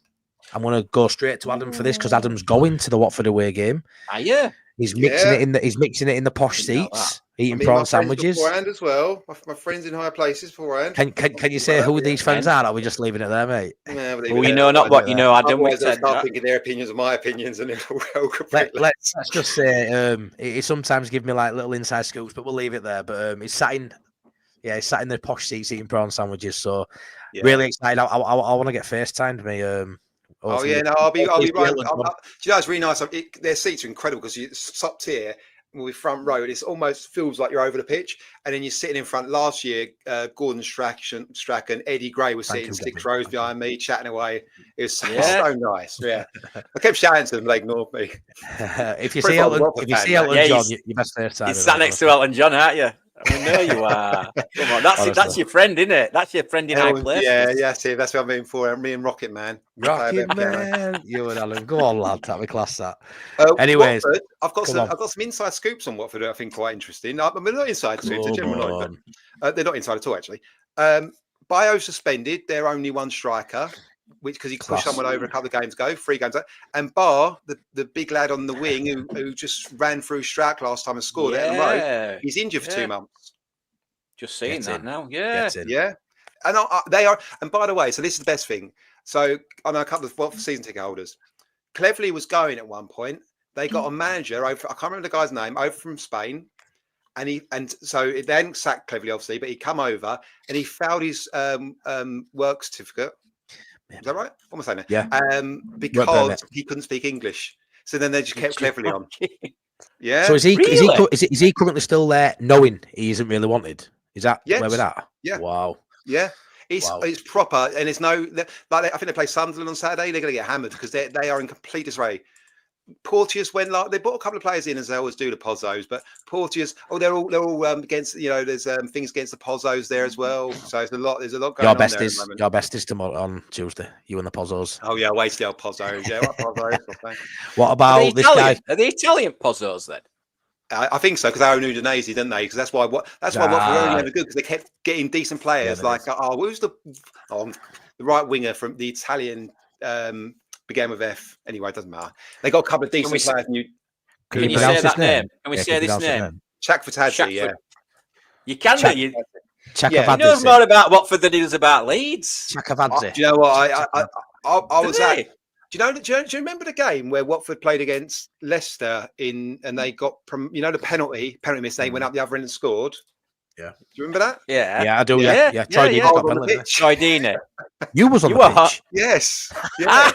I'm going to go straight to Adam for this because Adam's going to the Watford away game. Yeah. He's mixing it in the posh seats, eating prawn sandwiches. Beforehand as well. My friends in higher places beforehand. Can you say who these friends are? Or are we just leaving it there, mate? Yeah, well, you know, not what you know. I don't want to start thinking their opinions are my opinions, and let's just say it sometimes give me like little inside scoops, but we'll leave it there. But he's sat in the posh seats eating prawn sandwiches. So really excited. I want to get FaceTimed me. I'll be right. Do you know, it's really nice. Their seats are incredible because you top tier. with front row. It almost feels like you're over the pitch, and then you're sitting in front. Last year, Gordon Strachan, Eddie Gray was sitting 6 rows behind me, chatting away. It was so nice. Yeah, I kept shouting to them, they ignored me. If you see Elton John, you best first time. You sat next to Elton John, aren't you? We know you are. Come on, that's your friend, isn't it? That's your friend in high place. Yeah, see, that's what I'm in for. Me and Rocket Man. Rocket Man, you and Alan. Go on, lad. That'll be class. That. Anyways, Watford, I've got some inside scoops on Watford. I think quite interesting. I mean, not inside scoops, they're general knowledge, but they're not inside at all actually. Bio suspended. They're only one striker, which because he pushed someone over a couple of games ago, 3 games ago. And Bar, the big lad on the wing who just ran through Stroud last time and scored at the road, he's injured for 2 months. Just seeing that now, And they are. And by the way, so this is the best thing. So I know a couple of Watford season ticket holders. Cleverly was going at one point. They got a manager over. I can't remember the guy's name. Over from Spain, so they hadn't sacked Cleverly, obviously, but he come over and he failed his work certificate. Is that right? What am I saying? Yeah. Because he couldn't speak English. So then they just kept Cleverly on. Yeah. So is he currently still there, knowing he isn't really wanted? Is that where we're at? Yeah. Wow. Yeah. It's proper, and there's no. I think they play Sunderland on Saturday. They're going to get hammered because they are in complete disarray. Porteous went like they brought a couple of players in as they always do, the Pozzos, but Porteous, they're all against. There's things against the Pozzos there as well. So there's a lot going on there. Your best is tomorrow on Tuesday. You and the Pozzos. Oh yeah, wait till the Pozzos. Yeah, what Pozzos? What about this guy? Are they Italian Pozzos then? I think so because they own Udinese, didn't they? Because that's why Watford were only ever good because they kept getting decent players. Who's the right winger from the Italian? Began with F. Anyway, it doesn't matter. They got a couple of decent players. Can you say that name? Can we say this name? Chakfatadze, yeah. You can. He knows more about Watford than he does about Leeds. Chakavadze. Do you know what? I was at. Do you remember the game where Watford played against Leicester and they got the penalty miss? They went up the other end and scored. Yeah. Do you remember that? Yeah, I do. Yeah. Troydini. You was on the pitch. Yes. Yeah.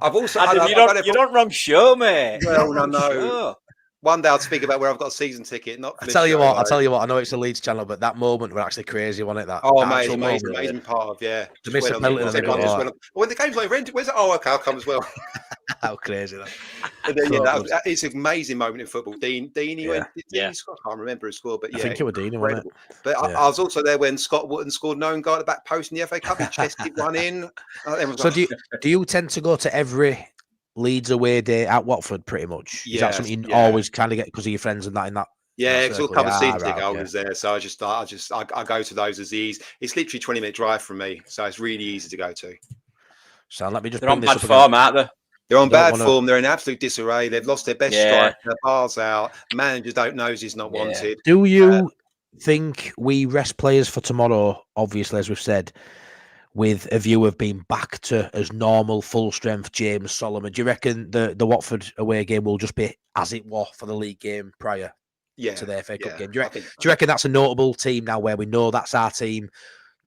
I've also. You don't wrong show, mate. Well, no. One day I'll speak about where I've got a season ticket. I'll tell you what. I know it's a Leeds channel, but that moment was actually crazy, wasn't it? That. Oh, mate, amazing part of The miss a penalty. When the game's over, where's it? Oh, okay, I'll come as well. How crazy that! It's an amazing moment in football. Dean, went. I can't remember his score, but I think it was Dean, wasn't it? But I was also there when Scott Wootton scored an own guy at the back post in the FA Cup. He chested one in. So do you tend to go to every Leeds away day at Watford, pretty much? Is that something you always kind of get because of your friends and that in that? Yeah, because we'll cover season ticket holders there. So I go to those as easy. It's literally 20-minute drive from me, so it's really easy to go to. So let me just. They're on bad form, aren't they? They're on bad form. They're in absolute disarray. They've lost their best striker. Their bar's out. Managers don't know he's not wanted. Do you think we rest players for tomorrow? Obviously, as we've said, with a view of being back to as normal, full strength James Solomon. Do you reckon the Watford away game will just be as it was for the league game prior to the FA Cup game? Do you reckon that's a notable team now where we know that's our team?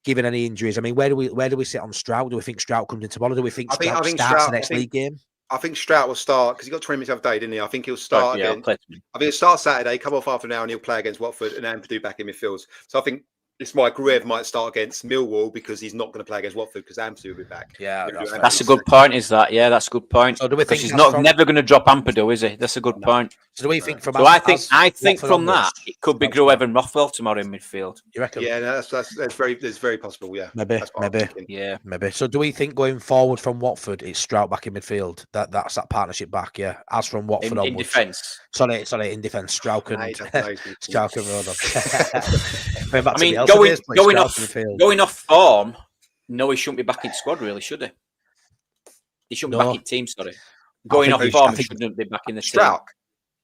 Given any injuries, I mean, where do we sit on Stroud? Do we think Stroud comes in tomorrow? Do we think Stroud starts the next league game? I think Stroud will start because he got 20 minutes of day, didn't he? I think he'll start again. I think he'll start Saturday, come off after an hour, and he'll play against Watford and Ampadu back in midfield. So I think it's why Gruev might start against Millwall because he's not going to play against Watford because Ampadu will be back. Yeah, that's a good point. Is that? Yeah, that's a good point. So do we think he's never going to drop Ampadu, is he? That's a good point. So do we think from? So I think from that it could be Gruev and Rothwell tomorrow in midfield. You reckon? Yeah, no, that's very possible. Yeah, maybe. So do we think going forward from Watford, it's Stroud back in midfield? That's that partnership back. Yeah, as from Watford in defence. Sorry, in defence, Stroud and Rodon. I mean, going off form, no, he shouldn't be back in squad, really, should he? He shouldn't be back in team, sorry. Going off form, he shouldn't be back in the team.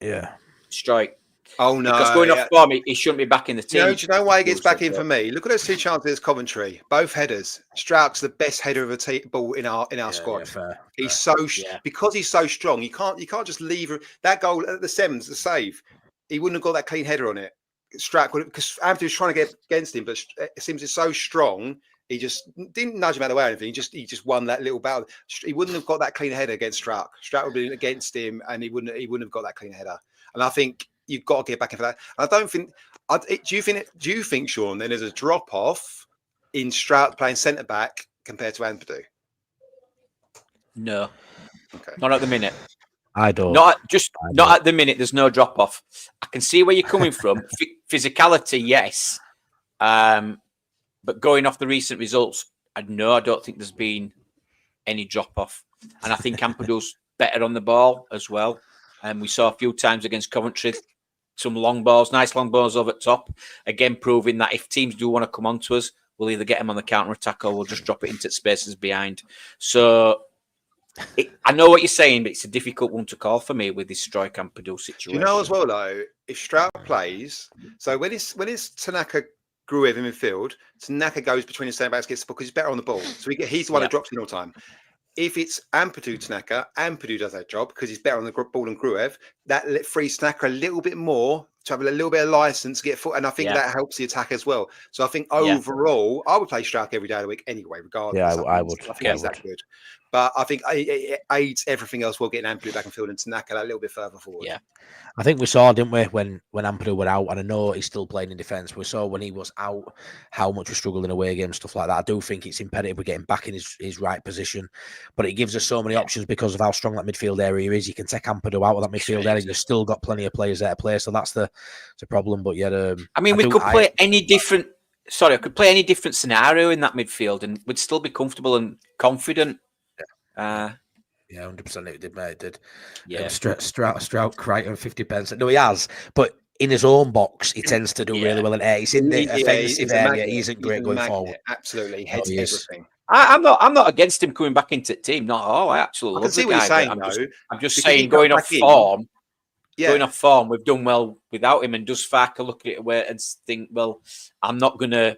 Yeah. Strike. Oh, no. Because going off form, he shouldn't be back in the team. Do you know why he gets back in for me? Look at those 2 chances against Coventry. Both headers. Stroud's the best header of a ball in our squad. He's because he's so strong, you can't just leave that goal at the sems, the save. He wouldn't have got that clean header on it. Stroud, because Ampadu was trying to get against him, but it seems it's so strong. He just didn't nudge him out of the way or anything. He just won that little battle. He wouldn't have got that clean header against Stroud. Stroud would have been against him, and he wouldn't have got that clean header. And I think you've got to get back into that. I don't think. Do you think, Shaun? Then there's a drop off in Strout playing centre back compared to Ampadu? No, Okay, not at the minute. I don't. Not at the minute. There's no drop off. I can see where you're coming from. Physicality, yes, but going off the recent results, I don't think there's been any drop off, and I think Ampadu's better on the ball as well. And we saw a few times against Coventry, some long balls, nice long balls over the top. Again, proving that if teams do want to come on to us, we'll either get them on the counter attack or we'll just drop it into spaces behind. So I know what you're saying, but it's a difficult one to call for me with this strike Ampadu situation. Do you know as well though, if Strout plays, so when it's Tanaka Gruev in midfield, Tanaka goes between the centre backs, because he's better on the ball. So he's the one who drops in all the time. If it's Ampadu Tanaka, Ampadu does that job because he's better on the ball than Gruev. That frees Tanaka a little bit more to have a little bit of license to get foot, and I think that helps the attack as well. So I think overall, I would play Strout every day of the week anyway, regardless. Yeah, I would. I think he's that good. But I think it aids everything else. We'll get Ampadu back in field and Tanaka a little bit further forward. Yeah. I think we saw, didn't we, when Ampadu were out, and I know he's still playing in defence. We saw when he was out how much we struggled in away games, stuff like that. I do think it's imperative we're getting back in his right position, but it gives us so many options because of how strong that midfield area is. You can take Ampadu out of that midfield area, you've still got plenty of players there to play, so that's the problem. But yeah, I mean, we could play any different. Sorry, I could play any different scenario in that midfield, and we'd still be comfortable and confident. Yeah, 100%. It did, mate. It did. Yeah, Strout Crichton 50 pence. No, he has, but in his own box, he tends to do really well in air. He's in the offensive area. He isn't great going forward. Absolutely, heads everything. I'm not against him coming back into the team. Not at all. I absolutely love the guy. I'm just saying, going off form. Yeah. Going off form, we've done well without him, and does Farker look at it and think, well, I'm not going to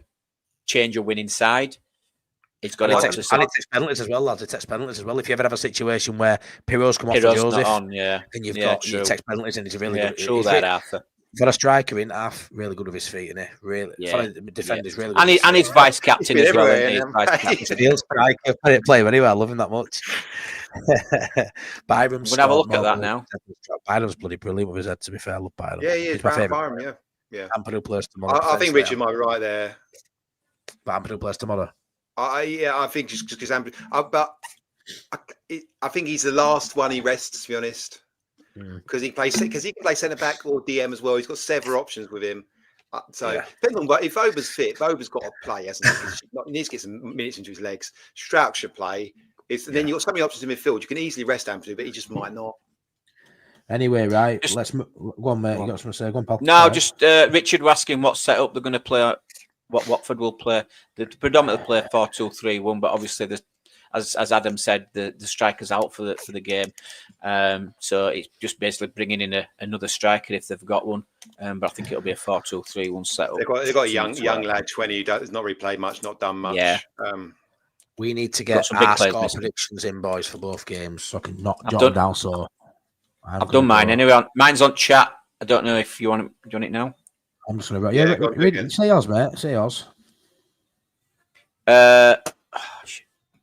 change a winning side. It's got to takes penalties as well, lads. It takes penalties as well. If you ever have a situation where Piroe's come off for Joseph, and you've got you take penalties, and it's really good. True that, Arthur. For a striker in half, really good with his feet, isn't he? Really, defender's really good. And he's vice captain as well. He's striker, play very well. I love him that much. Byram's. We'll have a look at that now. Byram's bloody brilliant with his head. To be fair, I love Byram. Yeah, he is. He's my favourite. Byram, yeah. Ampadu plays tomorrow. I think Richard might be right there. But Ampadu plays tomorrow. I think just because Ampadu, but I think he's the last one he rests. To be honest. Because he can play centre back or DM as well. He's got several options with him. Depends on if Oba's fit. Oba's got to play, hasn't he? He needs to get some minutes into his legs. Strout should play. Then you've got so many options in midfield. You can easily rest Ampadu, but he just might not. Anyway, right. Let's go on, mate. You got something to say? Go on, pal. No, just Richard was asking what setup they're going to play. What Watford will play. They predominantly play 4-2-3-1, but obviously as Adam said, the striker's out for the game, so it's just basically bringing in another striker if they've got one. But I think it'll be a 4-2-3-1 setup. They've got a young lad, 20, who's not really played much, not done much. Yeah. We need to get our score predictions in, boys, for both games, so I can jot them down. So I've done mine anyway. Mine's on chat. I don't know if you want it now. I'm just going to read it. Say yours, mate. Say yours.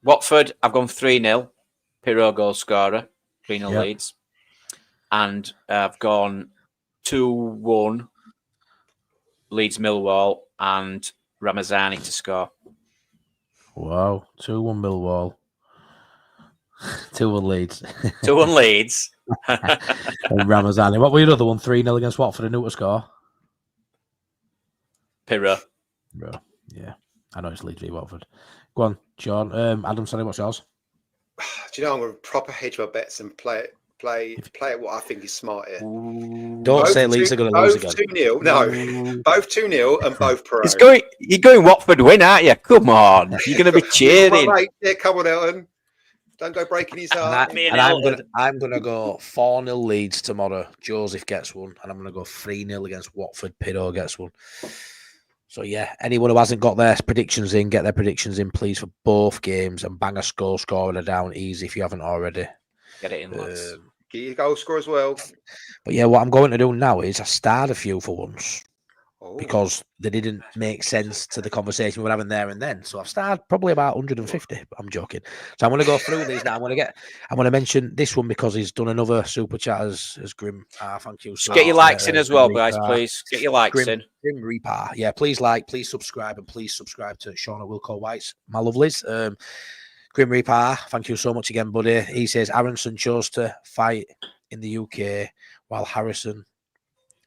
Watford, I've gone 3-0. Piroe goal scorer, 3-0 Leeds. And I've gone 2-1 Leeds Millwall and Ramazani to score. Wow. 2-1 Millwall. 2-1 Leeds. 2-1 Leeds. And Ramazani. What were your other one? 3-0 against Watford and who to score? Piroe. Yeah. I know it's Leeds v Watford. Go on, Shaun. Adam, sorry, what's yours? Do you know, I'm going to proper hedge my bets and play it what I think is smart here. Don't say Leeds are going to lose again. 2-0. No, both 2-0 and both Piroe. You're going Watford win, aren't you? Come on. You're going to be cheering. Yeah, come on, Elton. Don't go breaking his heart. I'm going to go 4-0 Leeds tomorrow. Joseph gets one. And I'm going to go 3-0 against Watford. Piroe gets one. So, yeah, anyone who hasn't got their predictions in, get their predictions in, please, for both games, and bang a scorer down easy if you haven't already. Get it in, lads. Get your goal score as well. But, yeah, what I'm going to do now is I start a few for once. because they didn't make sense to the conversation we're having there and then. So I've started probably about 150. I'm joking. So I'm going to go through these now. I'm going to mention this one because he's done another super chat as Grim. Thank you. So get your likes in as well, guys, please. Get your likes in. Grim Reaper. Yeah, please like, please subscribe, and please subscribe to Shaun and Wilco White's, my lovelies. Grim Reaper, thank you so much again, buddy. He says Aronson chose to fight in the UK while Harrison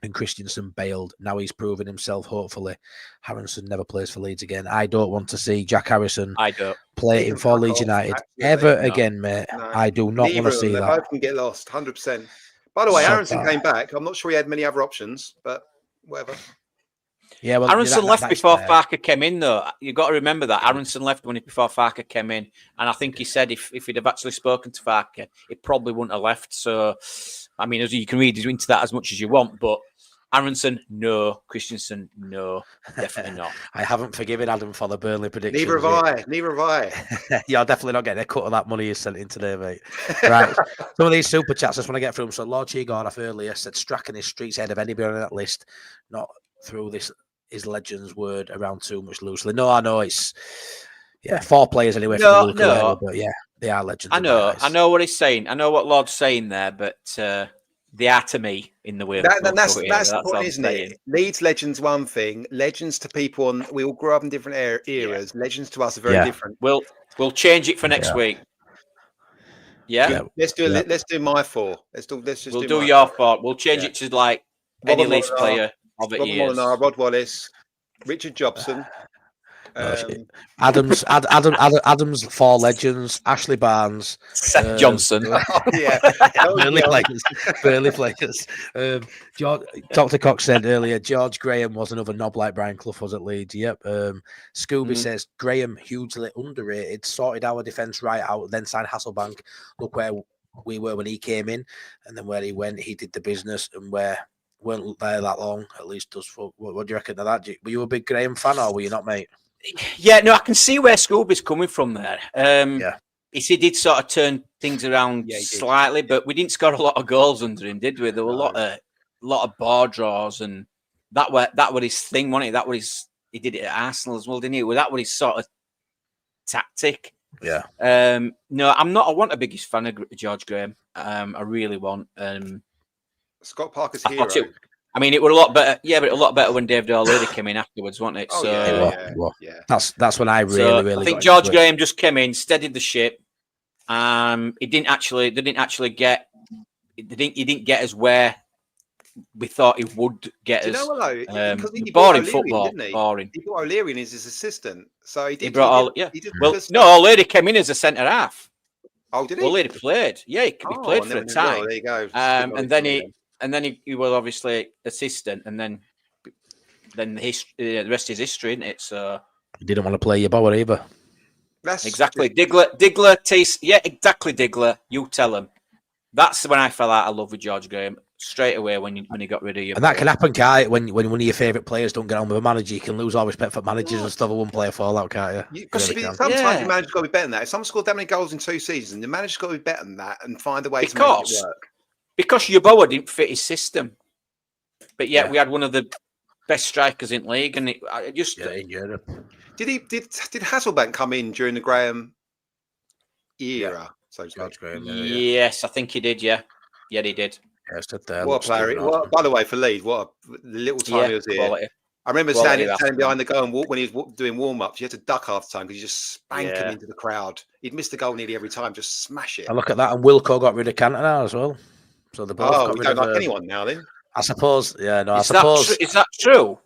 and Christensen bailed. Now he's proven himself, hopefully. Harrison never plays for Leeds again. I don't want to see Jack Harrison play in for Leeds United ever again, mate. No. I do not want to see that. Both can get lost, 100%. By the way, Harrison came back. I'm not sure he had many other options, but whatever. Yeah, well, Aronson left before Farker came in, though. You've got to remember that. Aronson left before Farker came in. And I think he said if he'd have actually spoken to Farker, he probably wouldn't have left. So, I mean, you can read into that as much as you want, but Aronson, no. Christensen, no. Definitely not. I haven't forgiven Adam for the Burnley prediction. Neither have I. You're definitely not getting a cut of that money you sent in today, mate. Right. Some of these super chats I just want to get through them. So Lord Chigorf earlier said Strachan is streets ahead of anybody on that list. Not through this is Legends word around too much loosely. No, I know it's 4 players anyway. No. But yeah, they are legends. I know what he's saying. I know what Lord's saying there, but they are to me in the way that's the point, isn't it? Leeds legends one thing, legends to people we all grew up in different eras. Legends to us are very different. We'll change it for next week. Yeah. Let's do my 4. We'll do your 4. We'll change it to like any Leeds player of it years. Rod Wallace, Richard Jobson. Adams 4 legends, Ashley Barnes, Seth Johnson. Burnley players. Dr. Cox said earlier, George Graham was another knob like Brian Clough was at Leeds. Yep. Scooby says Graham hugely underrated, sorted our defence right out, then signed Hasselbank. Look where we were when he came in, and then where he went, he did the business, and where weren't there that long, at least does. What do you reckon of that? Were you a big Graham fan, or were you not, mate? Yeah, no, I can see where Scooby's coming from there. He did sort of turn things around slightly, but we didn't score a lot of goals under him, did we? There were a lot of bar draws, and that was his thing, wasn't it? He did it at Arsenal as well, didn't he? Well, that was his sort of tactic. Yeah. No, I want a biggest fan of George Graham. I really want. Scott Parker's hero. I mean, it was a lot better. Yeah, but a lot better when David O'Leary came in afterwards, wasn't it? That's when I really. I think George Graham just came in, steadied the ship. He didn't get us where we thought he would get us. You know what, though? Because he boring football, didn't he? Boring. He brought O'Leary in as his assistant, so he did. He brought O'Leary came in as a centre half. Oh, did he? O'Leary played. Yeah, he played for a time. Well, there you go. And then he was obviously assistant, and then the rest is history, isn't it? So he didn't want to play Yeboah either. That's exactly Diggler. Yeah, exactly Diggler. You tell him. That's when I fell out of love with George Graham straight away when he got rid of you. And that can happen, can't it? When one of your favourite players don't get on with a manager, you can lose all respect for managers and stuff. A one-player fallout, can't you? Because sometimes the manager's got to be better than that. If someone scored that many goals in 2 seasons, the manager's got to be better than that and find a way to make it work. Because Yeboah didn't fit his system, but yet we had one of the best strikers in league, and in Europe. Did Hasselbank come in during the Graham era? So Graham, yes, I think he did. Yeah, he did. Yeah, stood there. What a player! By the way, for Leeds, the little time he was here. Quality. I remember standing behind the goal and when he was doing warm-ups, you had to duck half the time because you just spank him into the crowd. He'd miss the goal nearly every time, just smash it. I look at that, and Wilco got rid of Cantor now as well. So the both we don't like anyone now, then. I suppose. Yeah, no. Is that true?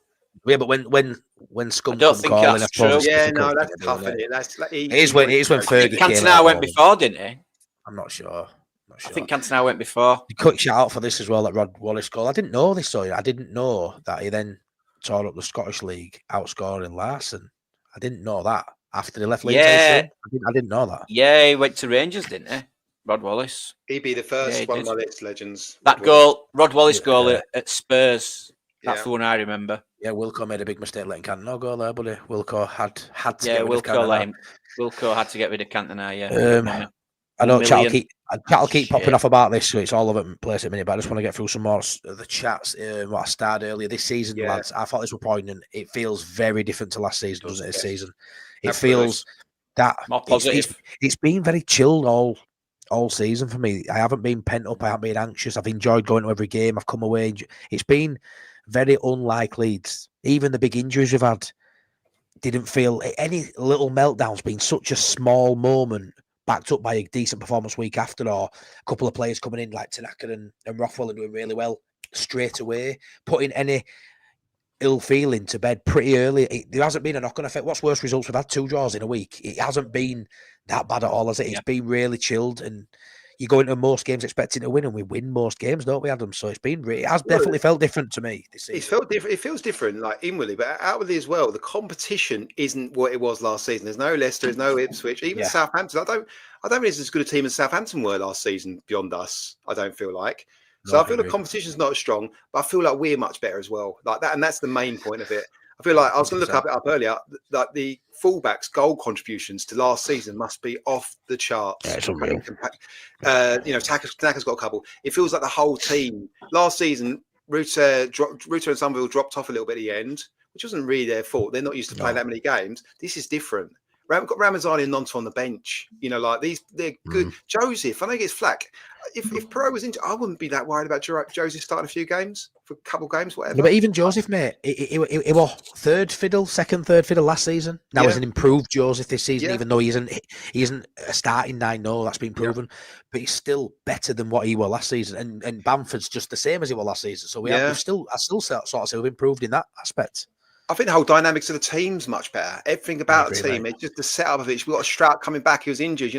Yeah, but when Scum I don't think calling, that's true. Yeah, no, that's tough, isn't it? It is when Fergie came. Cantona went before, didn't he? I'm not sure. I think Cantona went before. He cut shout out for this as well, that Rod Wallace goal. I didn't know this, so I didn't know that he then tore up the Scottish League, outscoring Larson. I didn't know that after he left Leeds. I didn't know that. Yeah, he went to Rangers, didn't he? Rod Wallace. He'd be the first one of my list legends. That goal, Rod Wallace goal at Spurs. That's the one I remember. Yeah, Wilco made a big mistake letting Cantona go there, buddy. Wilco had to get rid of Cantona. Wilco had to get rid of Cantona, I know chat will keep Shit. popping off about this, so it's all over the place at a minute. But I just want to get through some more of the chats. What I started earlier this season, lads. I thought this was poignant. It feels very different to last season, doesn't it? This season, it feels that more positive. It's been very chilled all season for me. I haven't been pent up. I haven't been anxious. I've enjoyed going to every game. I've come away. It's been very unlike Leeds. Even the big injuries we've had didn't feel any little meltdowns. Been such a small moment, backed up by a decent performance week after, or a couple of players coming in like Tanaka and Rothwell and doing really well straight away, putting any ill feeling to bed pretty early. There hasn't been a knock-on effect. What's worse results? We've had 2 draws in a week. It hasn't been that bad at all, has it? It's been really chilled, and you go into most games expecting to win, and we win most games, don't we, Adam? So it has definitely felt different to me this season. It's felt different. It feels different, like inwardly, but outwardly as well. The competition isn't what it was last season. There's no Leicester, there's no Ipswich, even Southampton. I don't think it's as good a team as Southampton were last season. Beyond us, I don't feel like. So I feel the competition's not as strong, but I feel like we're much better as well. Like that, and that's the main point of it. I feel like I was going to look it up earlier. Like the fullbacks' goal contributions to last season must be off the charts. Yeah, it's unreal. Tanaka's got a couple. It feels like the whole team last season. Rutter and Somerville dropped off a little bit at the end, which wasn't really their fault. They're not used to playing that many games. This is different. We've got Ramazani and Nonto on the bench. Like they're good. Joseph, I know he gets flack. If Piroe was injured, I wouldn't be that worried about Joseph starting a few games, for a couple games, whatever. No, but even Joseph, mate, it was third fiddle last season. Now he's an improved Joseph this season, even though he isn't a starting 9. No, that's been proven, but he's still better than what he was last season. And Bamford's just the same as he was last season. So I still sort of say we've improved in that aspect. I think the whole dynamics of the team's much better. Everything about the team, it's just the setup of it. We've got Strout coming back; he was injured.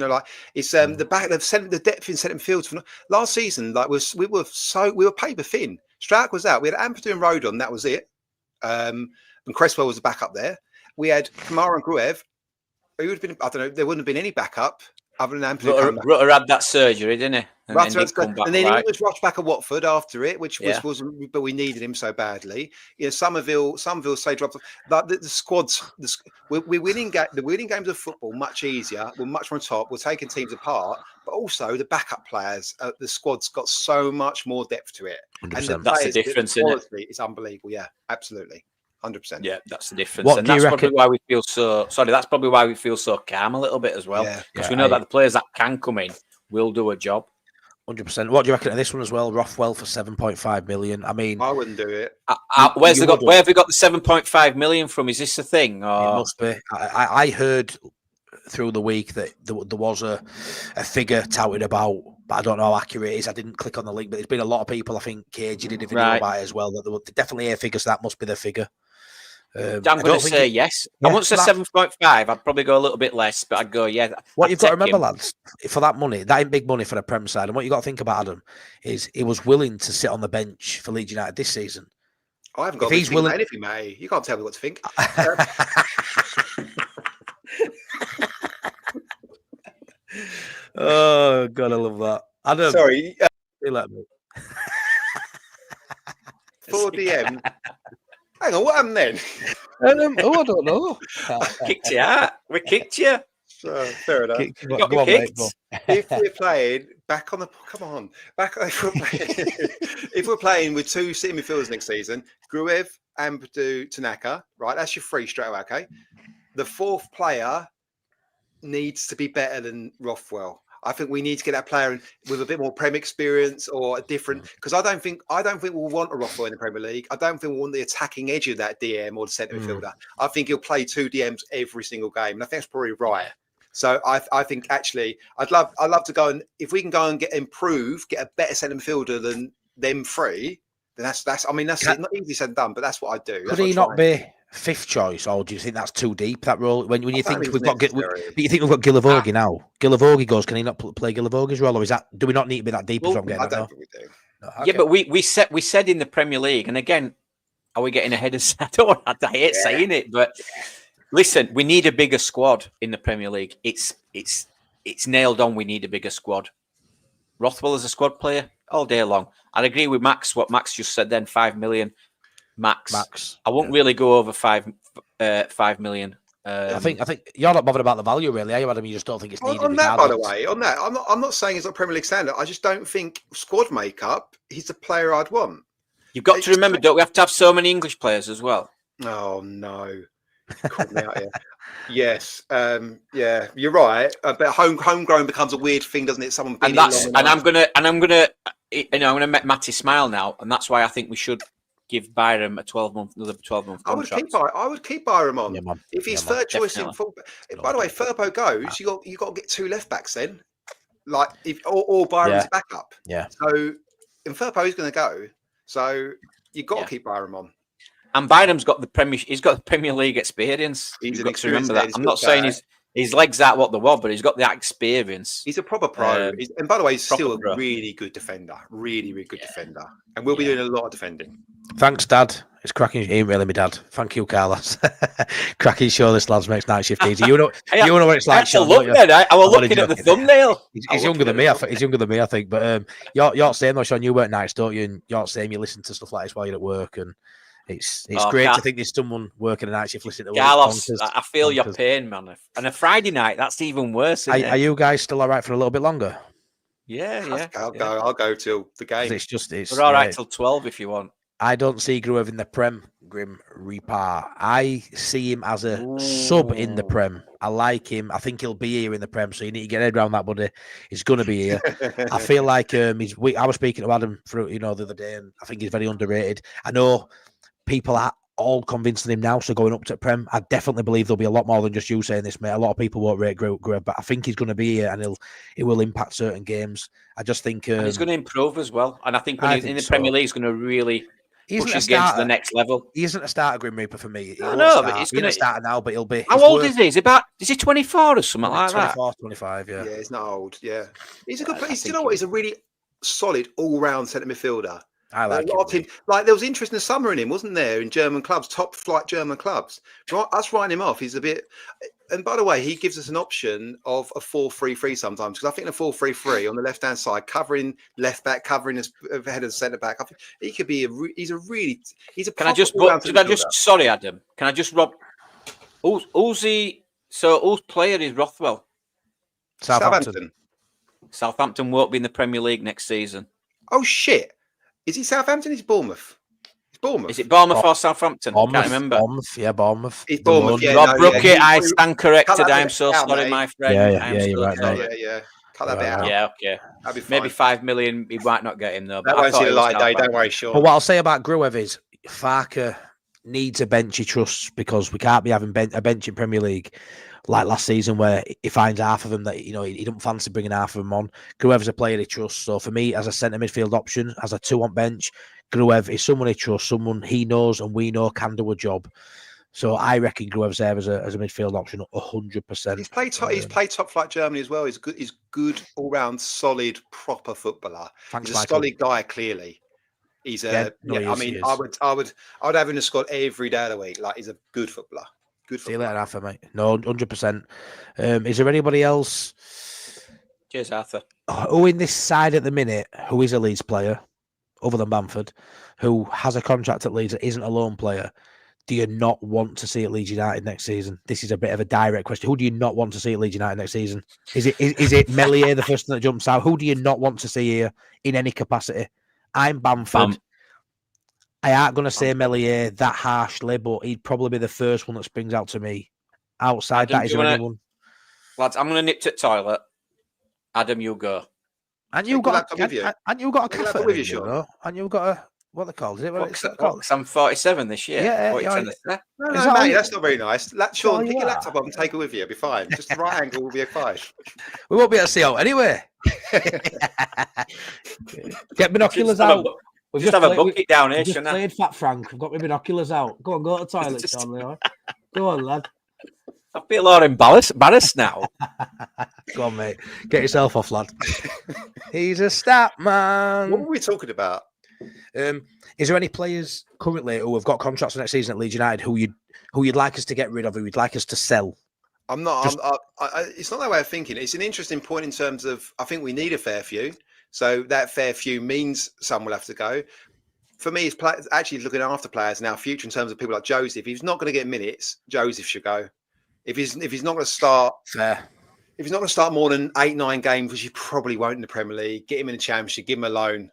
It's the back. They've sent the depth in centre field. Last season, we were paper thin. Strout was out. We had Ampadu and Rodon. That was it. And Cresswell was the backup there. We had Kamara and Gruev. It would have been. I don't know. There wouldn't have been any backup other than Ampadu. Rutter had that surgery, didn't he? And then he was rushed back at Watford after it, which wasn't. But we needed him so badly. Somerville say dropped off. Like the squads, we're winning the winning games of football much easier. We're much more on top. We're taking teams apart, but also the backup players. The squad's got so much more depth to it. 100%. And that's the difference, isn't it? It's unbelievable. Yeah, absolutely. 100%. Yeah, that's the difference. And that's probably why we feel so That's probably why we feel so calm a little bit as well. Because we know that the players that can come in will do a job. 100%. What do you reckon of this one as well? Rothwell for 7.5 million. I mean, I wouldn't do it. Where have we got the 7.5 million from? Is this a thing? Or? It must be. I heard through the week that there was a figure touted about, but I don't know how accurate it is. I didn't click on the link, but there's been a lot of people. I think KG did a video about it as well. That there were definitely a figure, so that must be the figure. I'm going to say yes. I wouldn't say 7.5. I'd probably go a little bit less, but I'd go, yeah. What you've got to remember, lads, for that money, that ain't big money for the Prem side. And what you got to think about, Adam, is he was willing to sit on the bench for Leeds United this season. I haven't got to think about anything, mate. You can't tell me what to think. Oh, God, I love that. Adam. Sorry. You let me. 4DM. Hang on, what happened then? I don't know. Kicked you out. We kicked you. Fair enough. Got me kicked. If we're playing if we're playing with 2 sitting midfielders next season, Gruev, Ampadu, Tanaka, right? That's your 3 straight away, okay? The 4th player needs to be better than Rothwell. I think we need to get that player with a bit more Prem experience or a different, because I don't think we'll want a Rothwell in the Premier League. I don't think we'll want the attacking edge of that DM or the centre midfielder. I think he'll play 2 DMs every single game, and I think that's probably right. So I think actually I'd love to go, and if we can go and get a better centre midfielder than them 3, then that's not easily said and done, but that's what I'd do. Could he not be 5th choice, or do you think that's too deep, that role? When you think we've got Gilavogi now? Gilavogi goes, can he not play Gilavogi's role, or do we not need to be that deep? I don't think we do. No, okay. Yeah, but we said in the Premier League, and again, are we getting ahead of I hate saying it, but listen, we need a bigger squad in the Premier League. It's nailed on. We need a bigger squad. Rothwell is a squad player all day long. I'd agree with Max. What Max just said then, 5 million. Max. I won't really go over 5 million. I think you're not bothered about the value, really, are you, Adam? You just don't think it's needed. On that, by the way, on that, I'm not saying it's not Premier League standard. I just don't think squad makeup. He's the player I'd want. You've got to remember, don't we have to have so many English players as well? Oh no, caught me out here. Yes, yeah, you're right. But homegrown becomes a weird thing, doesn't it? Someone and I'm gonna make Matty smile now, and that's why I think we should give Byram another 12-month contract. I would keep Byram on if he's third choice in full. By the way, Firpo goes, you got to get 2 left backs then, like if or Byram's backup. Yeah. So, and Firpo is going to go, so you've got to keep Byram on. And Byram's got the Premier League experience. You've got to remember that. I'm not saying his legs out what they want, but he's got that experience. He's a proper pro. And by the way, he's still a really good defender. Really, really good defender. And we'll be doing a lot of defending. Thanks, Dad. It's cracking. He ain't really my dad. Thank you, Carlos. Cracking show this lads makes night shift easy. You know what it's like, Shaun. Look, I was looking at the thumbnail. He's younger than me. He's younger than me, I think. But you're saying though, Shaun, you work nights, don't you? And you're saying you listen to stuff like this while you're at work, and it's great to think there's someone working a night shift listening to Carlos, I feel your pain, man. And a Friday night, that's even worse. Are you guys still all right for a little bit longer? Yeah. I'll go till the game. We're all right till 12 if you want. I don't see Gruev in the Prem, Grim Reaper. I see him as a sub in the Prem. I like him. I think he'll be here in the Prem, so you need to get head around that, buddy. He's going to be here. I feel like I was speaking to Adam the other day, and I think he's very underrated. I know people are all convincing him now, so going up to Prem, I definitely believe there'll be a lot more than just you saying this, mate. A lot of people won't rate Gruev, but I think he's going to be here, and it will impact certain games. I just think... and he's going to improve as well, and I think when he's in the Premier League, he's going to really... push his game to the next level. He isn't a starter, Grim Reaper, for me. But he's going to start now, but he'll be. How old is he? Is he 24 or something like 24, that? 25, yeah. Yeah, he's not old. Yeah, he's a good player. You know what? He's a really solid all-round centre midfielder. I like him. Like there was interest in the summer in him, wasn't there? In German clubs, top flight German clubs. Us writing him off, he's a bit. And by the way, he gives us an option of a 4-3-3 sometimes, because I think a 4-3-3 on the left hand side, covering left back, covering his head of centre back. I think he could be he's a. Can I just? Sorry, Adam. Can I just rob? Who's player is Rothwell? Southampton. Southampton won't be in the Premier League next season. Oh shit! Is he Southampton? He's Bournemouth. Bournemouth. Is it Bournemouth or Southampton? I can't remember. Bournemouth. It's Bournemouth. Rob Brookett, I stand corrected. I'm so sorry, my friend. You're right. Yeah. Cut that bit out. Yeah, okay. Maybe 5 million. We might not get him though. That won't see the light of day. Don't worry, Shaun. But what I'll say about Gruev is Farke needs a bench he trusts, because we can't be having a bench in Premier League like last season where he finds half of them that he don't fancy bringing half of them on. Gruev's a player he trusts. So for me, as a centre midfield option, as a 2 on bench, Gruev is someone he trusts, someone he knows and we know can do a job. So I reckon Gruev's there as a midfield option 100%. He's played top flight Germany as well. He's good all round, solid, proper footballer. He's a solid guy. Clearly, he's a. I would have him in the squad every day of the week. Like he's a good footballer. Good footballer. See you later, Arthur, mate. No, 100%. Is there anybody else? Cheers, Arthur. Who in this side at the minute who is a Leeds player, other than Bamford, who has a contract at Leeds that isn't a loan player? Do you not want to see at Leeds United next season? This is a bit of a direct question. Who do you not want to see at Leeds United next season? Is it Meslier, the first one that jumps out? Who do you not want to see here in any capacity? I'm Bamford. I aren't going to say Meslier that harshly, but he'd probably be the first one that springs out to me. Outside Adam, that, is there anyone? Lads, I'm going to nip to the toilet. Adam, you go. And you've got a cafe with you, Shaun. And you've got a... What are they called? Is it what it's called? I'm 47 this year. No, mate, that's not very nice. Shaun, pick your laptop up and take it with you. It'll be fine. Just the right angle will be fine. We won't be able to see out anyway. Get binoculars out. We've just have a bucket down here, shouldn't I? Played Fat Frank. We've got my binoculars out. Go to the toilet, Shaun. Go on, lad. I feel all embarrassed now. Go on, mate. Get yourself off, lad. He's a stat man. What were we talking about? Is there any players currently who have got contracts for next season at Leeds United who you'd like us to get rid of, who you'd like us to sell? I'm not. It's not that way of thinking. It's an interesting point in terms of I think we need a fair few. So that fair few means some will have to go. For me, it's actually looking after players in our future in terms of people like Joseph. If he's not going to get minutes, Joseph should go. If he's not going to start, fair. If he's not going to start more than 8-9 games, which he probably won't in the Premier League, get him in the Championship, give him a loan.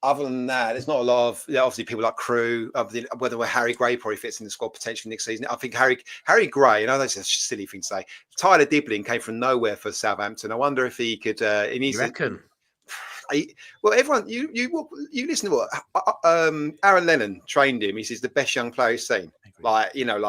Other than that, there's not a lot of obviously people like Crew. Whether Harry Gray probably fits in the squad potentially next season. I think Harry Gray, and I know that's a silly thing to say. Tyler Dibling came from nowhere for Southampton. I wonder if he could. You reckon? Well, everyone, you listen to what Aaron Lennon trained him. He says the best young player he's seen.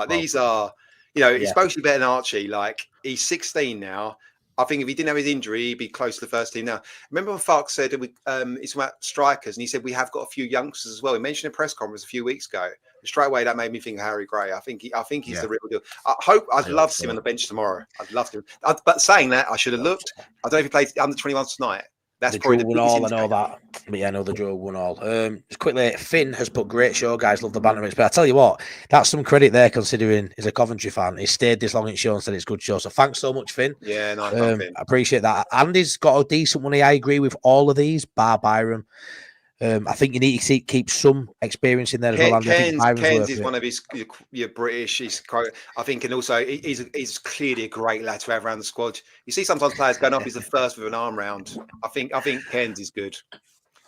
These are. He's supposed to be better than Archie. Like, he's 16 now. I think if he didn't have his injury, he'd be close to the first team now. Remember when Falk said it's about strikers, and he said we have got a few youngsters as well. He mentioned in a press conference a few weeks ago. And straight away, that made me think of Harry Gray. I think he's the real deal. I'd love to see him on the bench tomorrow. I'd love to. But saying that, I should have looked. I don't know if he played under 21s tonight. That's probably the biggest all and all that. But yeah, no, the draw won all. Just quickly, Finn has put great show, guys. Love the banter mix. But I tell you what, that's some credit there considering he's a Coventry fan. He stayed this long in show and said it's a good show. So thanks so much, Finn. Yeah, nice I appreciate that. Andy's got a decent money. I agree with all of these, bar Byron. I think you need to keep some experience in there as well. Cairns is one of your British. I think, and also he's clearly a great lad to have around the squad. You see, sometimes players going up. He's the first with an arm round. I think Cairns is good.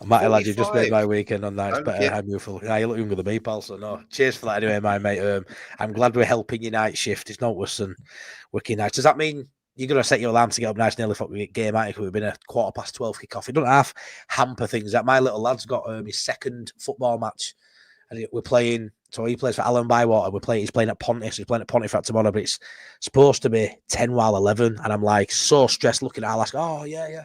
Matty, lad, you've just made my weekend on that. It's better. I'm beautiful. Yeah, you look younger than me, pal. So no, cheers for that anyway, my mate. I'm glad we're helping your night shift. It's not worse than working nights. Does that mean you're going to set your alarm to get up nice and early for the game, aren't you? We've been a 12:15 kick-off. It doesn't have hamper things. That my little lad's got his second football match, and we're playing. So he plays for Allen Bywater. He's playing at Ponty. So he's playing at Pontefract tomorrow, but it's supposed to be 10 while 11, and I'm like so stressed looking at Alaska. Oh yeah.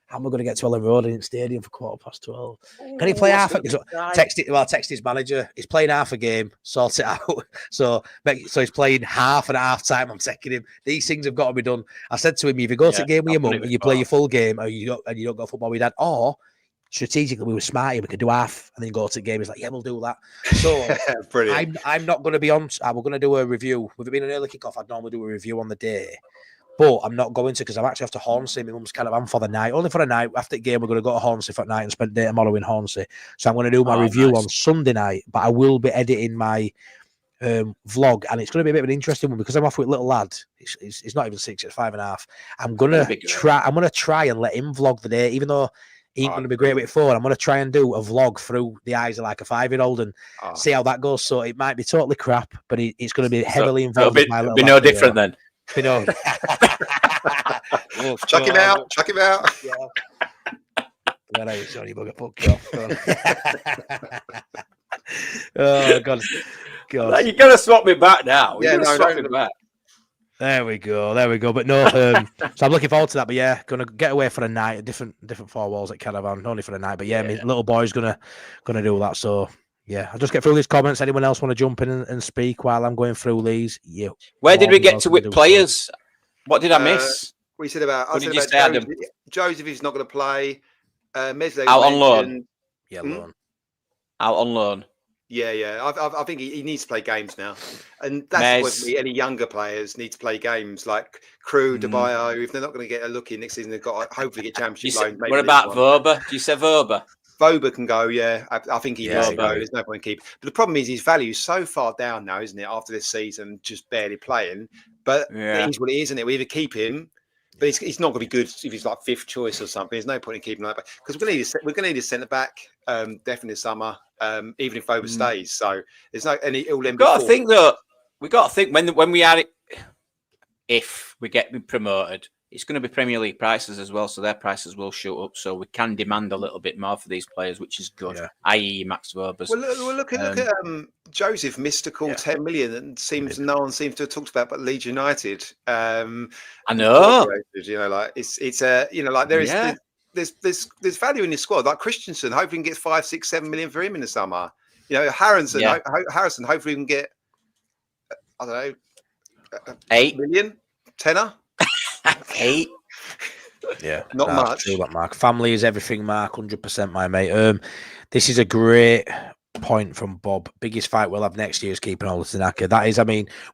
How am I going to get to Ellen Road in the stadium for 12:15? Can he play half? Text his manager. He's playing half a game. Sort it out. So he's playing half and a half time. I'm taking him. These things have got to be done. I said to him, if you go to the game with your mum and you play your full game, or you don't go football with your dad, or strategically we were smart, we could do half and then go to the game. He's like, yeah, we'll do that. So brilliant. I'm not going to be on. We're going to do a review. With it being an early kickoff, I'd normally do a review on the day. But I'm not going to because I'm actually off to Hornsey. My mum's kind of on for the night. Only for a night. After the game, we're going to go to Hornsey for the night and spend the day tomorrow in Hornsey. So I'm going to do my review on Sunday night. But I will be editing my vlog. And it's going to be a bit of an interesting one because I'm off with little lad. It's not even 6, it's 5.5. I'm going to try and let him vlog the day, even though he ain't going to be great with phone. I'm going to try and do a vlog through the eyes of like a 5-year-old and see how that goes. So it might be totally crap, but it's going to be heavily involved. It'll be no different then. Chuck him out. Yeah. Sorry, bugger, fuck off. Oh God. You're gonna swap me back now. Yeah, swap me back. There we go. But no, so I'm looking forward to that. But yeah, gonna get away for a night, different 4 walls at Caravan, only for the night. But yeah, my little boy's gonna do that. So yeah, I'll just get through these comments. Anyone else want to jump in and speak while I'm going through these? Yeah. Where did we get to with players? So. What did I miss? We said about Joseph is not going to play. Mesle out on loan. Yeah, loan. Out on loan. Yeah. I think he needs to play games now, and that's what any younger players need to play games like Crew, Yeboah. If they're not going to get a look in next season, they've got to hopefully get championship loan. What about Verba? Do you say Verba? Voba can go, yeah. I think he needs to go. There's no point in keeping. But the problem is his value is so far down now, isn't it? After this season, just barely playing. But it is what it is, isn't it? We either keep him, but he's not going to be good if he's like 5th choice or something. There's no point in keeping him like that because we're going to need a centre back definitely this summer, even if Voba stays. So there's no any. We've got to think though. We got to think when we are if we get promoted. It's going to be Premier League prices as well, so their prices will shoot up. So we can demand a little bit more for these players, which is good. Yeah. I.e., Max Verbers. Well, look at Joseph mystical 10 million, and no one seems to have talked about, but Leeds United. I know. There's value in this squad. Like Christensen, hopefully we can get 5, 6, 7 million for him in the summer. Harrison, hopefully we can get I don't know 8 million, tenner. 8. Yeah, not much. True that, Mark. Family is everything, Mark. 100%, my mate. This is a great point from Bob. Biggest fight we'll have next year is keeping all the Tanaka. That is,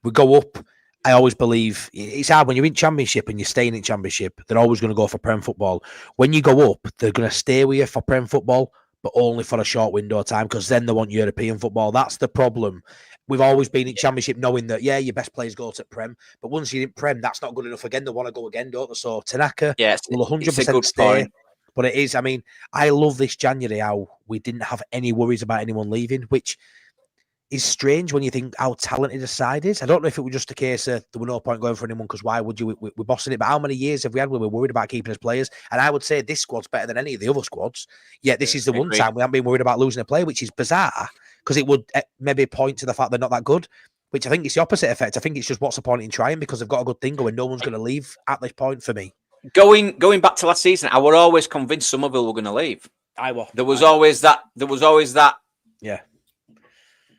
we go up. I always believe it's hard when you're in Championship and you're staying in Championship. They're always going to go for Prem football. When you go up, they're going to stay with you for Prem football, but only for a short window of time because then they want European football. That's the problem. we've always been in Championship knowing that, yeah, your best players go to Prem, but once you're in Prem, that's not good enough again. They want to go again, don't they? So Tanaka will 100% stay. Point. But it is, I mean, I love this January how we didn't have any worries about anyone leaving, which is strange when you think how talented the side is. I don't know if it was just a case of there were no point going for anyone because why would you? We're bossing it. But how many years have we had where we're worried about keeping his players? And I would say this squad's better than any of the other squads. Yet this is the one time we haven't been worried about losing a player, which is bizarre because it would maybe point to the fact they're not that good, which I think it's the opposite effect. I think it's just what's the point in trying because they've got a good thing going. No one's going to leave at this point for me. Going back to last season, I were always convinced Somerville were going to leave. There was always that. Yeah.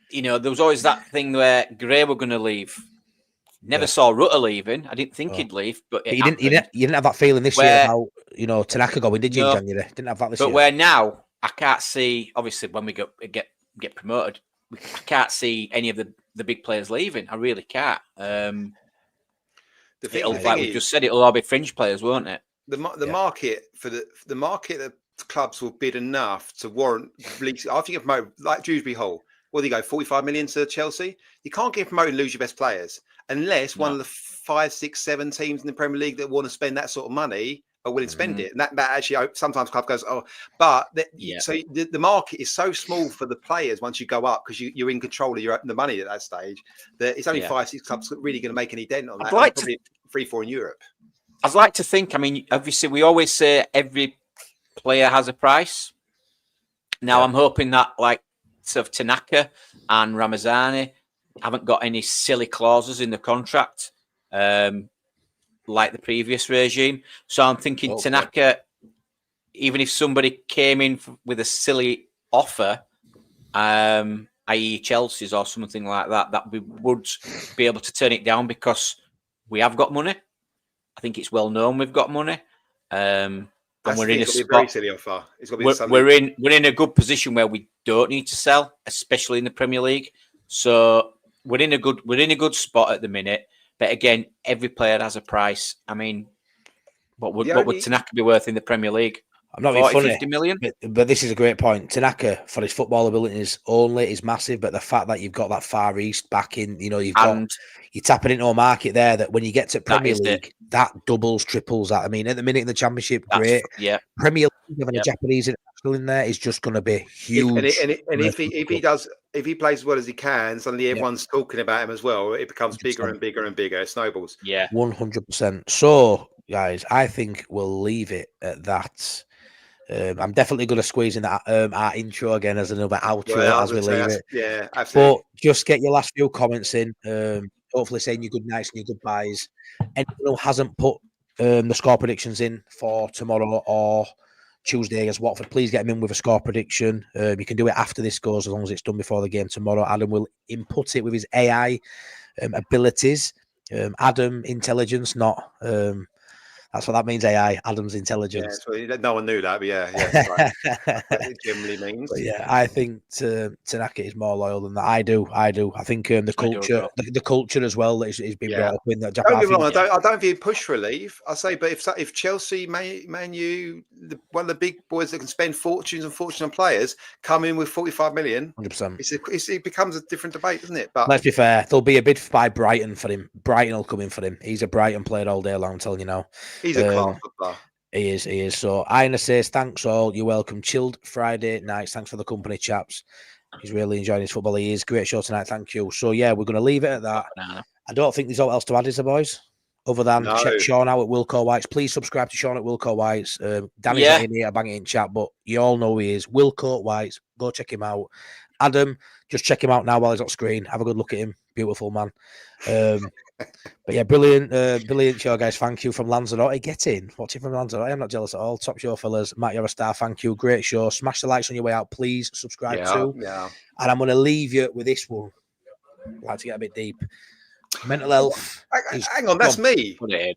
You know, there was always that thing where Gray were going to leave. Never saw Rutter leaving. I didn't think he'd leave, but you didn't have that feeling this year about Tanaka going, did you? In January, didn't have that this year. But where now I can't see. Obviously, when we get promoted, I can't see any of the big players leaving. I really can't. Like we just said, it'll all be fringe players, won't it? The market for the market that clubs will bid enough to warrant. I think of like Dewsbury Hall. What do you go, 45 million to Chelsea? You can't get promoted and lose your best players unless one of the 5, 6, 7 teams in the Premier League that want to spend that sort of money are willing to spend it. And that actually sometimes club goes, so the market is so small for the players once you go up because you're in control of the money at that stage that it's only 5, 6 clubs really going to make any dent on that. Probably 3, 4 in Europe. I'd like to think, I mean, obviously we always say every player has a price. Now I'm hoping that of Tanaka and Ramazani haven't got any silly clauses in the contract like the previous regime. So I'm thinking Tanaka, even if somebody came in with a silly offer, i.e. Chelsea's or something like that, that we would be able to turn it down because we have got money. I think it's well known we've got money. And we're in a spot. We're in a good position where we don't need to sell, especially in the Premier League. So we're in a good spot at the minute. But again, every player has a price. I mean, what would Tanaka be worth in the Premier League? I'm not being funny, 50 million. But this is a great point. Tanaka, for his football abilities only, is massive. But the fact that you've got that Far East backing, you're tapping into a market there that when you get to Premier League, that doubles, triples that. I mean, at the minute in the Championship, great. Yeah. Premier League having a Japanese international in there is just going to be huge. If he plays as well as he can, suddenly everyone's talking about him as well. It becomes 100%. Bigger and bigger and bigger. It snowballs. Yeah, 100%. So, guys, I think we'll leave it at that. I'm definitely going to squeeze in that our intro again as another outro as we leave it. Yeah, absolutely. But just get your last few comments in. Hopefully saying your good nights and your goodbyes. Anyone who hasn't put the score predictions in for tomorrow or Tuesday against Watford, please get them in with a score prediction. You can do it after this goes as long as it's done before the game tomorrow. Adam will input it with his AI abilities. Adam intelligence, not... that's what that means, AI, Adam's intelligence. Yeah, so no one knew that, but that's right. That's what it generally means. But I think Tanaka is more loyal than that. I do. I think the culture as well is being brought up in that. Don't get me wrong, I don't view push for leave. I say, but if Chelsea, Man U, one of the big boys that can spend fortunes on players, come in with 45 million, 100%, it becomes a different debate, doesn't it? But let's be fair, there'll be a bid by Brighton for him. Brighton will come in for him. He's a Brighton player all day long. I'm telling you now. He's a class footballer. He is. So Ina says, thanks all. You're welcome. Chilled Friday nights. Thanks for the company, chaps. He's really enjoying his football. He is. Great show tonight. Thank you. So, we're going to leave it at that. I don't think there's all else to add, is there, boys? Other than check Shaun out at Wilco White's. Please subscribe to Shaun at Wilco White's. Danny's not in here, bang it in chat, but you all know who he is. Wilco White's. Go check him out. Adam, just check him out now while he's on screen. Have a good look at him. Beautiful man. But brilliant show, guys. Thank you from Lanzarote. Get in. Watching from Lanzarote. I'm not jealous at all. Top show, fellas. Matt, you're a star. Thank you. Great show. Smash the likes on your way out. Please subscribe too. Yeah. And I'm going to leave you with this one. I'd like to get a bit deep. Mental health. Hang on, that's me. Put it in.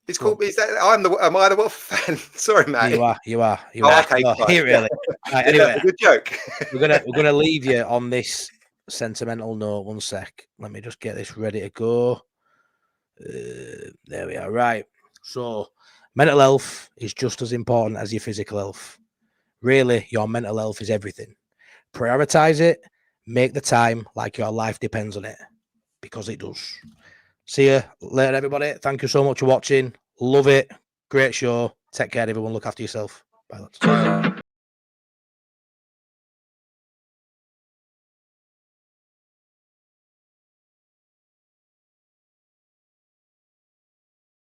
It's called. Am I the Watford fan? Sorry, Matt. You are. Okay, really. Right, anyway, good joke. we're gonna leave you on this sentimental note. One sec. Let me just get this ready to go. There we are. Right. So, mental health is just as important as your physical health. Really, your mental health is everything. Prioritize it Make the time like your life depends on it, because it does. See you later, everybody. Thank you so much for watching. Love it. Great show. Take care, everyone. Look after yourself. Bye, lads.